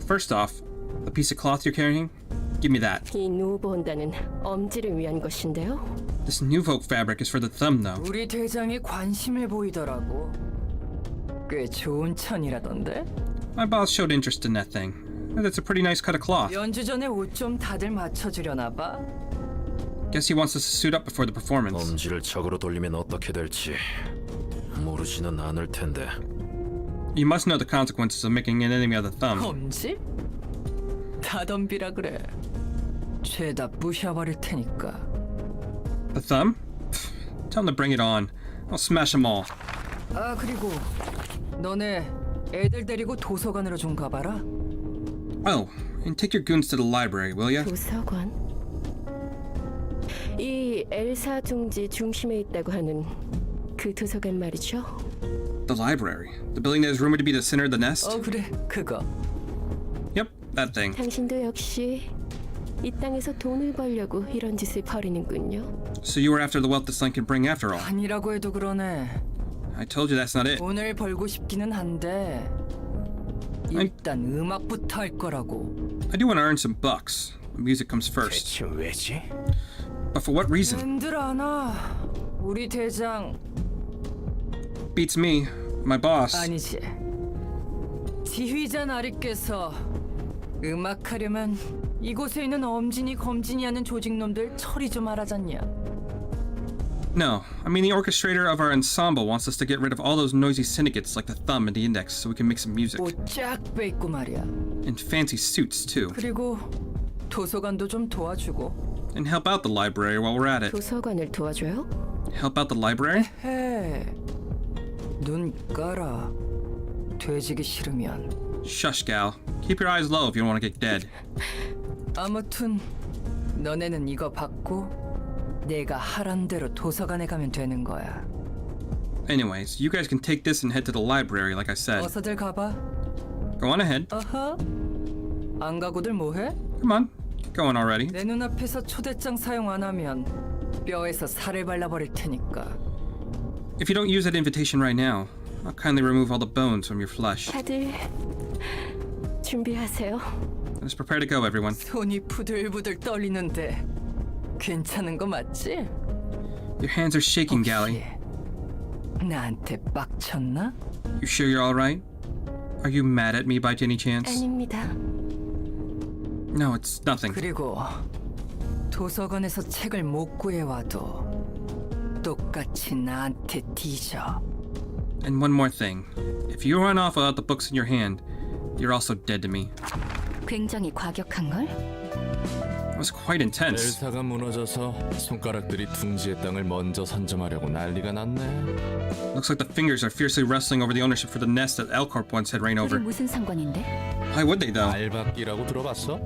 First off, the piece of cloth you're carrying, give me that. 이 누보온다는 엄지를 위한 것인데요. This new folk fabric is for the thumb, though. 우리 대장이 관심을 보이더라고. 꽤 좋은 천이라던데? My boss showed interest in that thing. That's a pretty nice cut of cloth. 연주 전에 옷 좀 다들 맞춰주려나 봐. Guess he wants us to suit up before the performance. 엄지를 적으로 돌리면 어떻게 될지 모르지는 않을 텐데. You must know the consequences of making an enemy of the thumb. 엄지? 다 덤비라 그래. 죄다 부셔버릴 테니까. The thumb? Tell him to bring it on. I'll smash them all. 아, 그리고 너네 애들 데리고 도서관으로 좀 가봐라. Oh, and take your goons to the library, will ya? 도서관. 이 엘사 둥지 중심에 있다고 하는 그 도서관 말이죠. The library. The building that is rumored to be the center of the nest? 그래, 그거. Yep, that thing. 당신도 역시 이 땅에서 돈을 벌려고 이런 짓을 벌이는군요. So you were after the wealth this land can bring after all. 아니라고 해도 그러네. I told you that's not it. 돈을 벌고 싶기는 한데 일단 음악부터 할 거라고. I do want to earn some bucks. Music comes first. 대체 왜지? But for what reason? 왠들 아나? 우리 대장 Beats me. My boss. 아니지. 지휘자 나리께서 음악하려면 이곳에 있는 엄진이 검진이 하는 조직놈들 처리 좀 하라잖냐. No, I mean the orchestrator of our ensemble wants us to get rid of all those noisy syndicates like the Thumb and the Index so we can make some music. 옷 쫙 빼입고 말이야. And fancy suits, too. 그리고 도서관도 좀 도와주고. And help out the library while we're at it. 도서관을 도와줘요? Help out the library? 해. 눈 깔아. 돼지기 싫으면. Shush, gal. Keep your eyes low if you don't want to get dead. 아무튼 너네는 이거 받고 내가 하란 대로 도서관에 가면 되는 거야. Anyways, you guys can take this and head to the library, like I said. 어서들 가봐. Go on ahead. 어허. 안 가고들 뭐해? Come on. Get going already. 내 눈앞에서 초대장 사용 안 하면 뼈에서 살을 발라버릴 테니까. If you don't use that invitation right now, I'll kindly remove all the bones from your flesh. 다들 준비하세요. Let's prepare to go, everyone. 손이 부들부들 떨리는데 괜찮은 거 맞지? Your hands are shaking, Gally. 혹시 나한테 빡쳤나? You sure you're all right? Are you mad at me by any chance? 아닙니다. No, it's nothing. 그리고 도서관에서 책을 못 구해와도 똑같이 나한테 뒤져. And one more thing. If you run off without the books in your hand, you're also dead to me. 굉장히 과격한걸? That was quite intense. 엘사가 무너져서 손가락들이 둥지의 땅을 먼저 선점하려고 난리가 났네. Looks like the fingers are fiercely wrestling over the ownership for the nest that Elcorp once had reigned 그게 over. 무슨 상관인데? Why would they, though? 알박기라고 들어봤어?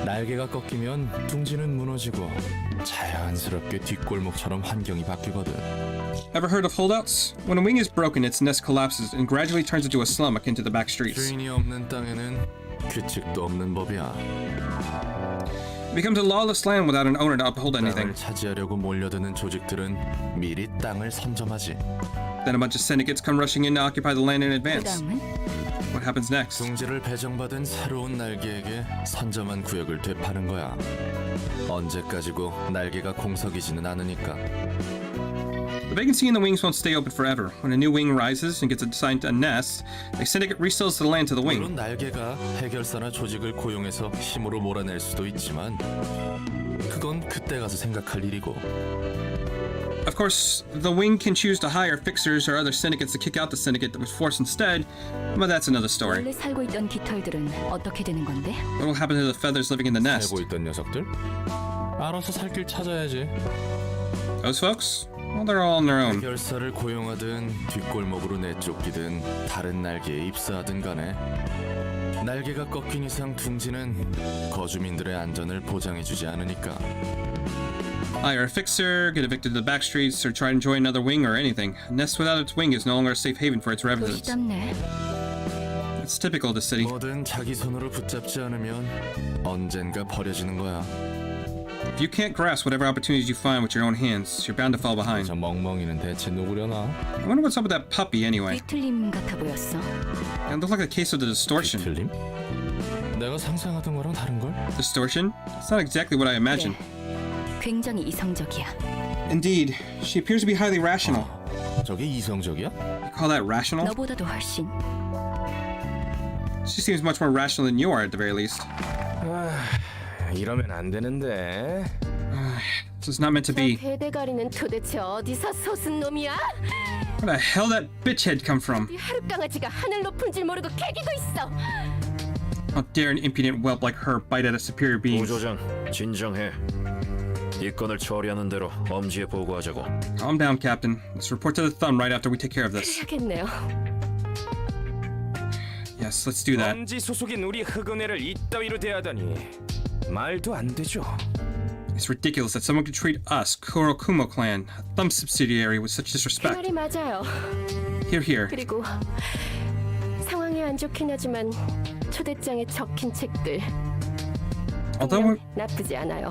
날개가 꺾이면 둥지는 무너지고 자연스럽게 뒷골목처럼 환경이 바뀌거든. Ever heard of holdouts? When a wing is broken, its nest collapses and gradually turns into a slum akin to the back streets. 주인이 없는 땅에는 규칙도 없는 법이야. It becomes a lawless land without an owner to uphold anything. 땅을 차지하려고 몰려드는 조직들은 미리 땅을 선점하지. Then a bunch of syndicates come rushing in to occupy the land in 그 advance. 다음은? What happens next? 둥지를 배정받은 새로운 날개에게 선점한 구역을 되파는 거야. 언제까지고 날개가 공석이지는 않으니까. The vacancy in the wings won't stay open forever. When a new wing rises and gets assigned a nest, the syndicate resells the land to the wing. 물론 날개가 해결사나 조직을 고용해서 힘으로 몰아낼 수도 있지만 그건 그때 가서 생각할 일이고. Of course, the wing can choose to hire fixers or other syndicates to kick out the syndicate that was forced instead, but that's another story. 원래 살고 있던 깃털들은 어떻게 되는 건데? What will happen to the feathers living in the nest? 살고 있던 녀석들? 알아서 살 길 찾아야지. Those folks? Well, they're all on their own. 해결사를 고용하든 뒷골목으로 내쫓기든 다른 날개에 입사하든 간에 날개가 꺾인 이상 둥지는 거주민들의 안전을 보장해주지 않으니까. Hire a fixer, get evicted to the back streets, or try to join another wing or anything. A nest without its wing is no longer a safe haven for its residents. 도시답네. It's typical of the city. 뭐든 자기 손으로 붙잡지 않으면 언젠가 버려지는 거야. If you can't grasp whatever opportunities you find with your own hands, you're bound to fall behind. 저 멍멍이는 대체 누구려나? I wonder what's up with that puppy anyway. 뒤틀림 같아 보였어. It looked like a case of the distortion. 틀림? 내가 상상하던 거랑 다른걸? Distortion? It's not exactly what I imagined. 굉장히 이성적이야. Indeed, she appears to be highly rational. 저게 이성적이야? You call that rational? 너보다도 훨씬. She seems much more rational than you are, at the very least. 이러면 안 되는데. This is not meant to be. 대대가리는 도대체 어디서 솟은 놈이야? Where the hell did that bitch head come from? 이 하룻강아지가 하늘 높은 줄 모르고 캐기고 있어. How dare an impudent whelp like her bite at a superior being? 부조장, 진정해. 이 건을 처리하는 대로 엄지에 보고하자고. Calm down, Captain. Let's report to the thumb right after we take care of this. 해야겠네요. Yes, let's do that. 엄지 소속인 우리 흑은혜를 이따위로 대하다니 말도 안 되죠. It's ridiculous that someone could treat us, Kurokumo clan, a thumb subsidiary, with such 그 disrespect. 말이 맞아요. Here, here. 그리고 상황이 안 좋긴 하지만 초대장에 적힌 책들 Although 나쁘지 않아요.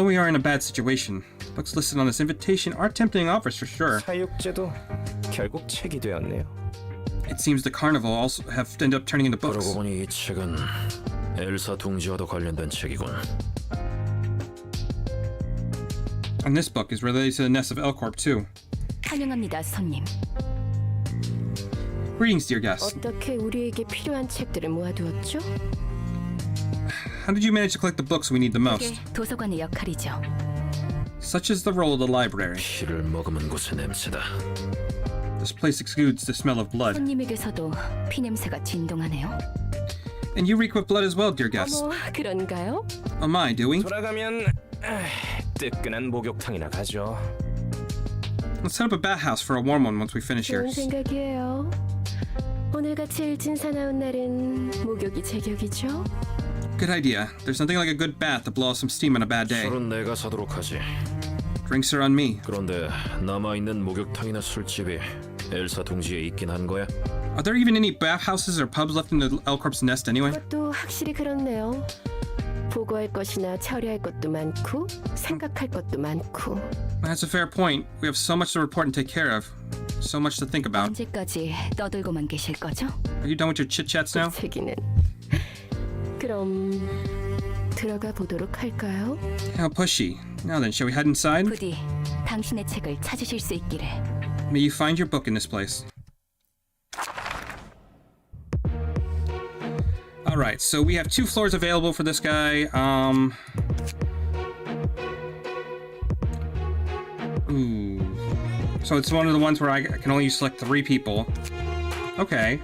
we are in a bad situation, books listed on this invitation are tempting offers for sure. 사육제도 결국 책이 되었네요. It seems the carnival also have ended up turning into books. 그러고 보니 이 책은 엘사 둥지와도 관련된 책이군. And this book is related to the nest of Elcorp too. 환영합니다, 손님. Greetings, dear guests. 어떻게 우리에게 필요한 책들을 모아두었죠? How did you manage to collect the books we need the 이게 most? 도서관의 역할이죠. Such is the role of the library. 피를 머금은 곳의 냄새다. This place exudes the smell of blood. 손님에게서도 피 냄새가 진동하네요. And you reek with blood as well, dear guests. 어머, 그런가요? Oh my, do we? 돌아가면 뜨끈한 목욕탕이나 가죠. Let's set up a bathhouse for a warm one once we finish 좋은 here. 생각이에요. 오늘같이 일진 사나운 날은 목욕이 제격이죠? Good idea. There's nothing like a good bath to blow off some steam on a bad day. 술은 내가 사도록 하지. Drinks are on me. 그런데 남아있는 목욕탕이나 술집이 엘사 둥지에 있긴 한 거야? Are there even any bathhouses or pubs left in the Elcorp's nest anyway? 그것도 확실히 그렇네요. 보고할 것이나 처리할 것도 많고 생각할 것도 많고. That's a fair point. We have so much to report and take care of. So much to think about. 언제까지 떠들고만 계실 거죠? Are you done with your chit-chats now? 책이는 그 그럼 들어가 보도록 할까요? How pushy. Now then, shall we head inside? 부디 당신의 책을 찾으실 수 있기를. May you find your book in this place. Alright, so we have 2 floors available for this guy. Ooh. So it's one of the ones where I can only select 3 people. Okay.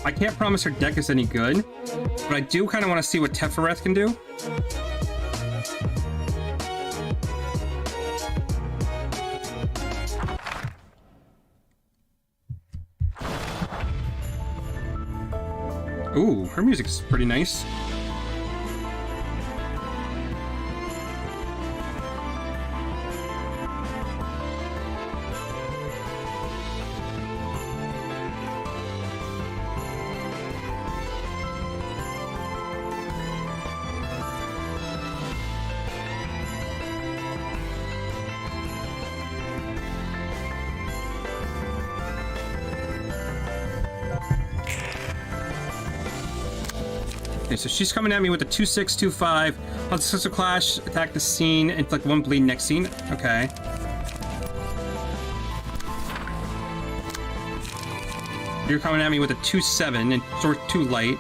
I can't promise her deck is any good, but I do kind of want to see what Tefereth can do. Ooh, her music's pretty nice. Okay, so she's coming at me with a 2-6-2-5. Successful clash, attack the scene, inflict 1 bleed next scene. Okay. You're coming at me with a 2-7 and sort 2 light.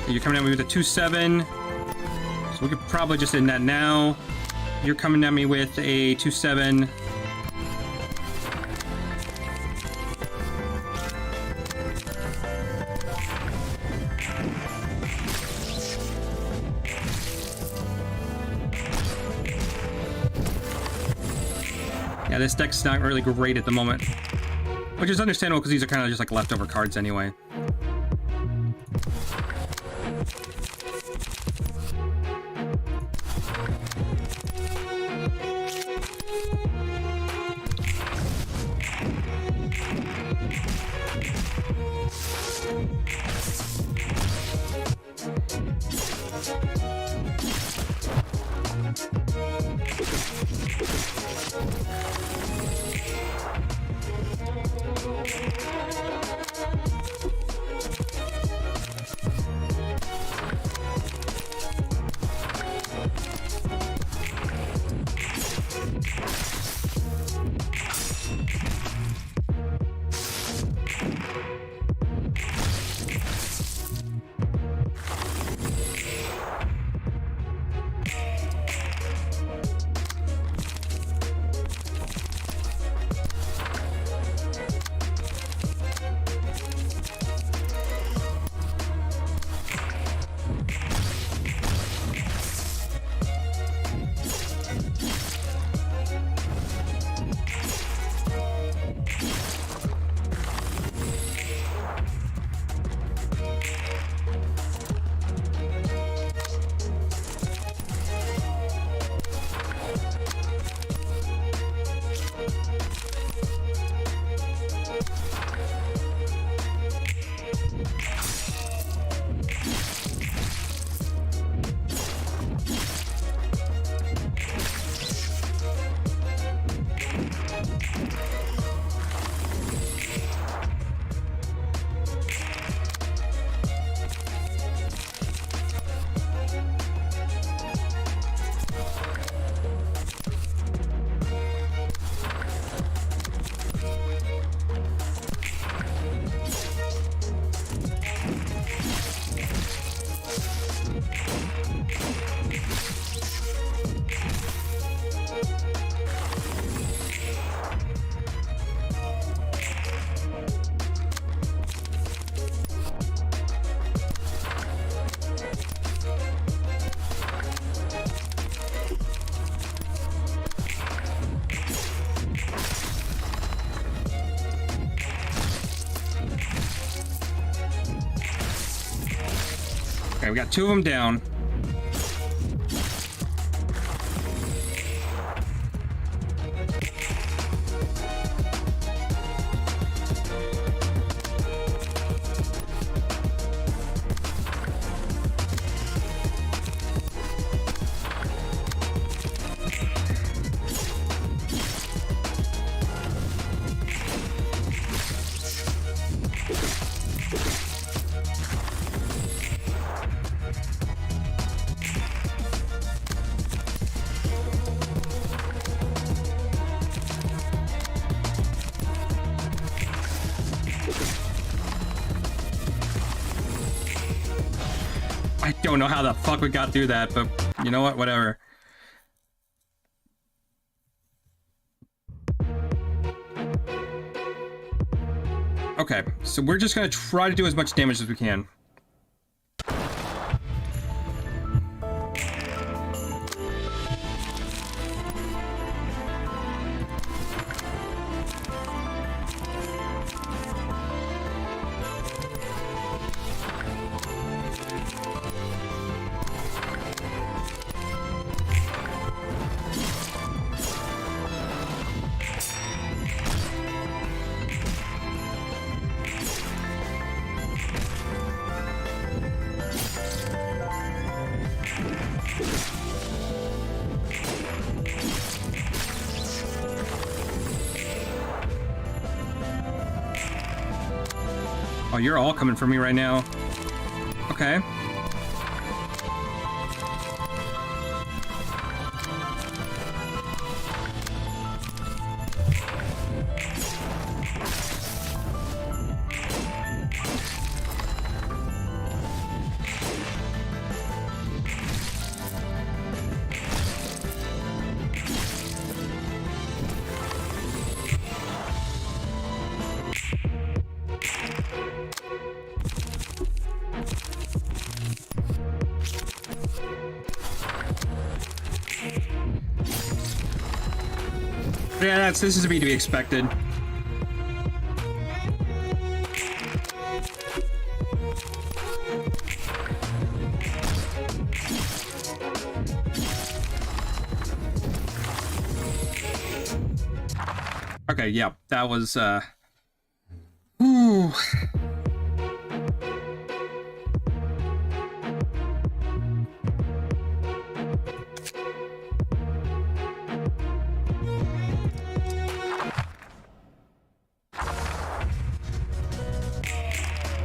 You're coming at me with a 2-7. So we could probably just end that now. You're coming at me with a 2-7. Yeah, this deck's not really great at the moment. Which is understandable because these are kind of just like leftover cards anyway. Okay, we got 2 of them down. I don't know how the fuck we got through that, but you know what? Whatever. Okay, so we're just gonna try to do as much damage as we can. Oh, you're all coming for me right now. Okay. Yeah, this is to be expected. Okay, yeah, that was Ooh.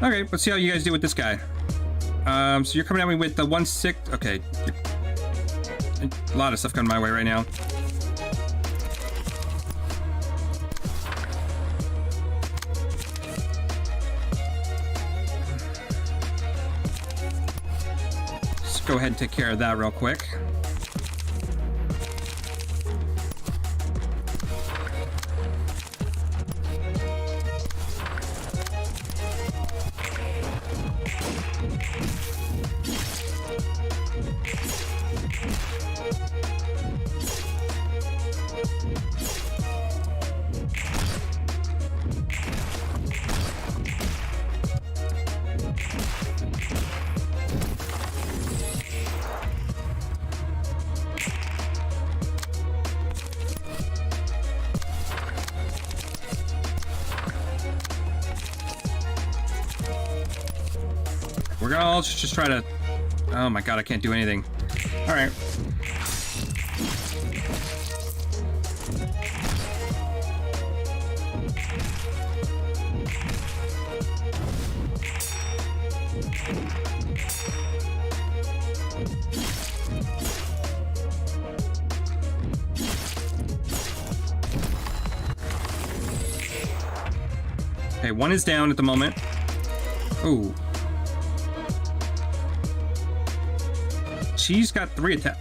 Okay, let's see how you guys do with this guy. So you're coming at me with the 1-6. Okay. A lot of stuff coming my way right now. Let's go ahead and take care of that real quick. We're gonna all just try to... Oh my god, I can't do anything. Alright. Okay, one is down at the moment. Ooh. She's got 3 attack.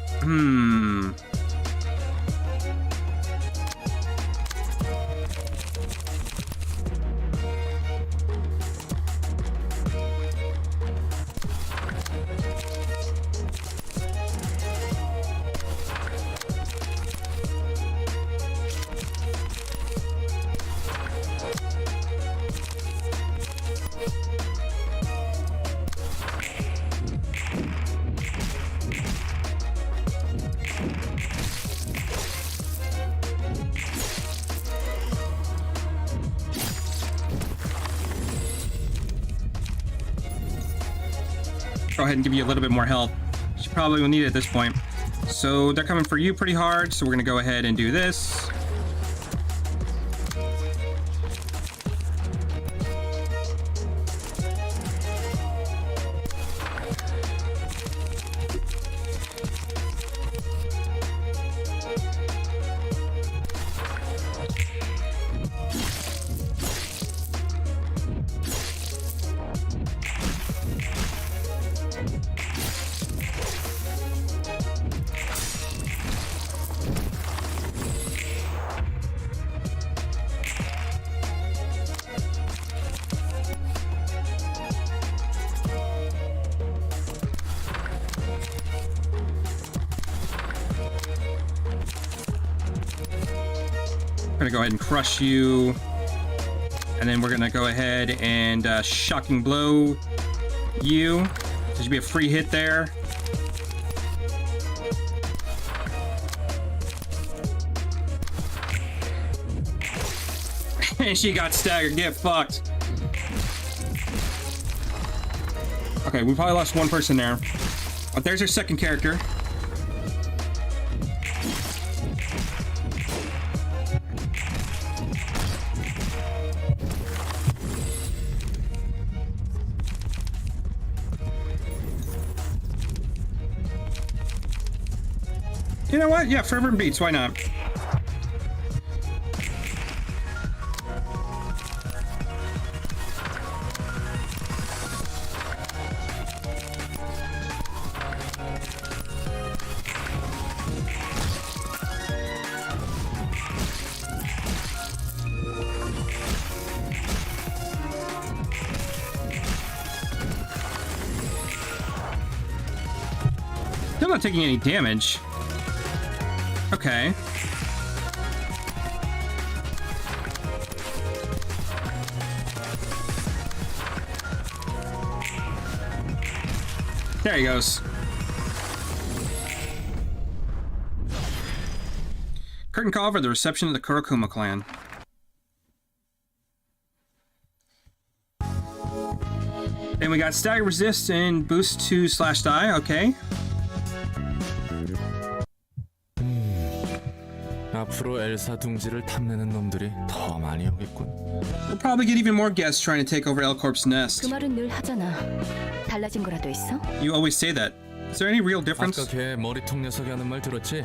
Go ahead and give you a little bit more health. She probably will need it at this point. So they're coming for you pretty hard, so we're gonna go ahead and do this. We're gonna go ahead and crush you, and then we're gonna go ahead and shocking blow you. There should be a free hit there. And she got staggered. Get fucked. Okay, we probably lost one person there, but there's our second character. You know what? Yeah, Fervent Beats, why not? Still not taking any damage. Okay. There he goes. Curtain call for the reception of the Kurokuma clan. And we got stagger resist and boost to /die. Okay. 앞으로 엘사 둥지를 탐내는 놈들이 더 많이 오겠군. We'll probably get even more guests trying to take over L-Corp's nest. 그 말은 늘 하잖아. 달라진 거라도 있어? You always say that. Is there any real difference? 아까 걔 머리통 녀석이 하는 말 들었지?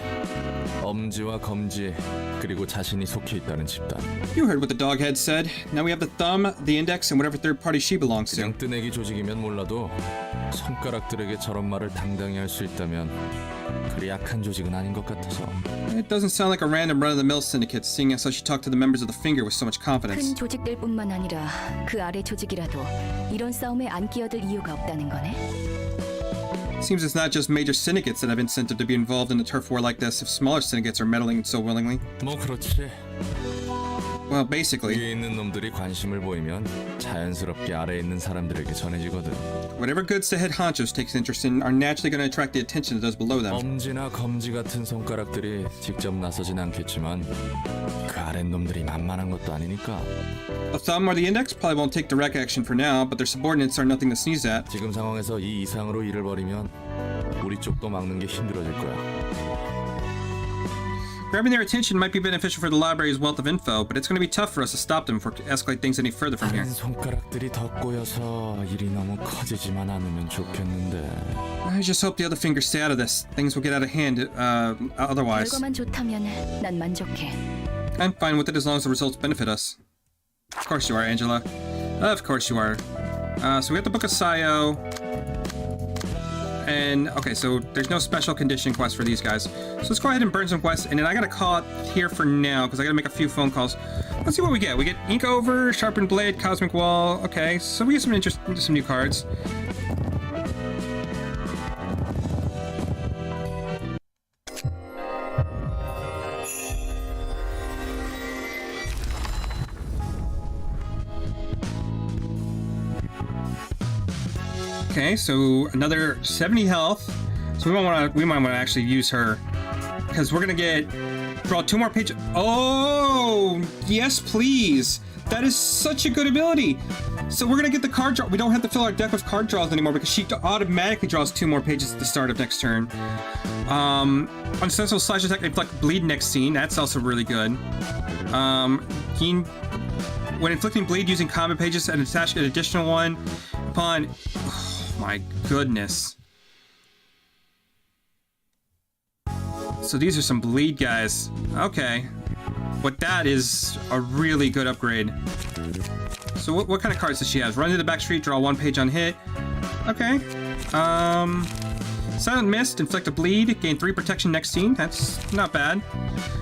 엄지와 검지 그리고 자신이 속해 있다는 집단. You heard what the doghead said. Now we have the thumb, the index, and whatever third party she belongs to. 그냥 뜨내기 조직이면 몰라도 손가락들에게 저런 말을 당당히 할 수 있다면 그리 약한 조직은 아닌 것 같아서. It doesn't sound like a random run-of-the-mill syndicate, seeing as how she talked to the members of the Finger with so much confidence. 큰 조직들뿐만 아니라 그 아래 조직이라도 이런 싸움에 안 끼어들 이유가 없다는 거네. Seems it's not just major syndicates that have incentive to be involved in a turf war like this if smaller syndicates are meddling so willingly. 뭐 그렇지. Well, basically. 위에 있는 놈들이 관심을 보이면 자연스럽게 아래에 있는 사람들에게 전해지거든. Whatever goods the head honchos takes interest in are naturally going to attract the attention of those below them. 엄지나 검지 같은 손가락들이 직접 나서진 않겠지만 그 아랫 놈들이 만만한 것도 아니니까. A thumb or the index probably won't take direct action for now, but their subordinates are nothing to sneeze at. 지금 상황에서 이 이상으로 일을 벌이면 우리 쪽도 막는 게 힘들어질 거야. Grabbing their attention might be beneficial for the library's wealth of info, but it's going to be tough for us to stop them before to escalate things any further from here. 다른 손가락들이 더 꼬여서 일이 너무 커지지만 않으면 좋겠는데. I just hope the other fingers stay out of this. Things will get out of hand otherwise. 결과만 좋다면 난 만족해. I'm fine with it as long as the results benefit us. Of course you are, Angela. Of course you are. So we got the Book of Sayo. And okay, so there's no special condition quest for these guys. So let's go ahead and burn some quests, and then I gotta call it here for now because I gotta make a few phone calls. Let's see what we get. We get Ink Over, Sharpened Blade, Cosmic Wall. Okay, so we get some new cards. Okay, so another 70 health. So we might want to actually use her because we're gonna draw 2 more pages. Oh, yes, please. That is such a good ability. So we're gonna get the card draw. We don't have to fill our deck with card draws anymore because she automatically draws 2 more pages at the start of next turn. Unsensible slash attack, inflict bleed next scene. That's also really good. When inflicting bleed using combat pages and attach an additional one upon. Oh my goodness. So these are some bleed guys. Okay. But that is a really good upgrade. So what kind of cards does she have? Run to the back street, draw 1 page on hit. Okay. Silent Mist, inflict a bleed, gain 3 protection next scene. That's not bad.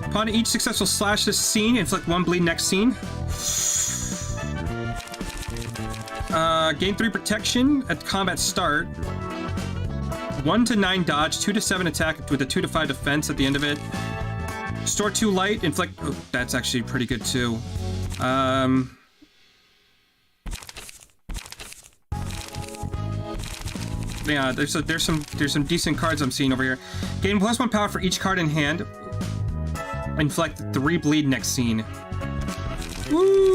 Upon each successful slash this scene, inflict 1 bleed next scene. Gain 3 protection at combat start. 1 to 9 dodge, 2 to 7 attack with a 2 to 5 defense at the end of it. Store 2 light, inflict. Oh, that's actually pretty good too. Yeah, there's some decent cards I'm seeing over here. Gain +1 power for each card in hand. Inflict 3 bleed next scene. Woo!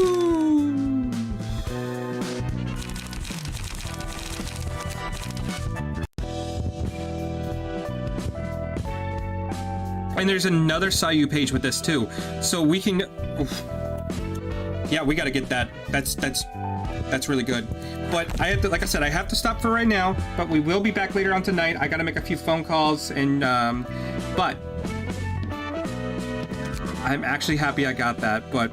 And there's another Sayu page with this too, so we can. Oof. Yeah, we got to get that. That's really good. But I have to, like I said, I have to stop for right now. But we will be back later on tonight. I got to make a few phone calls, and but I'm actually happy I got that. But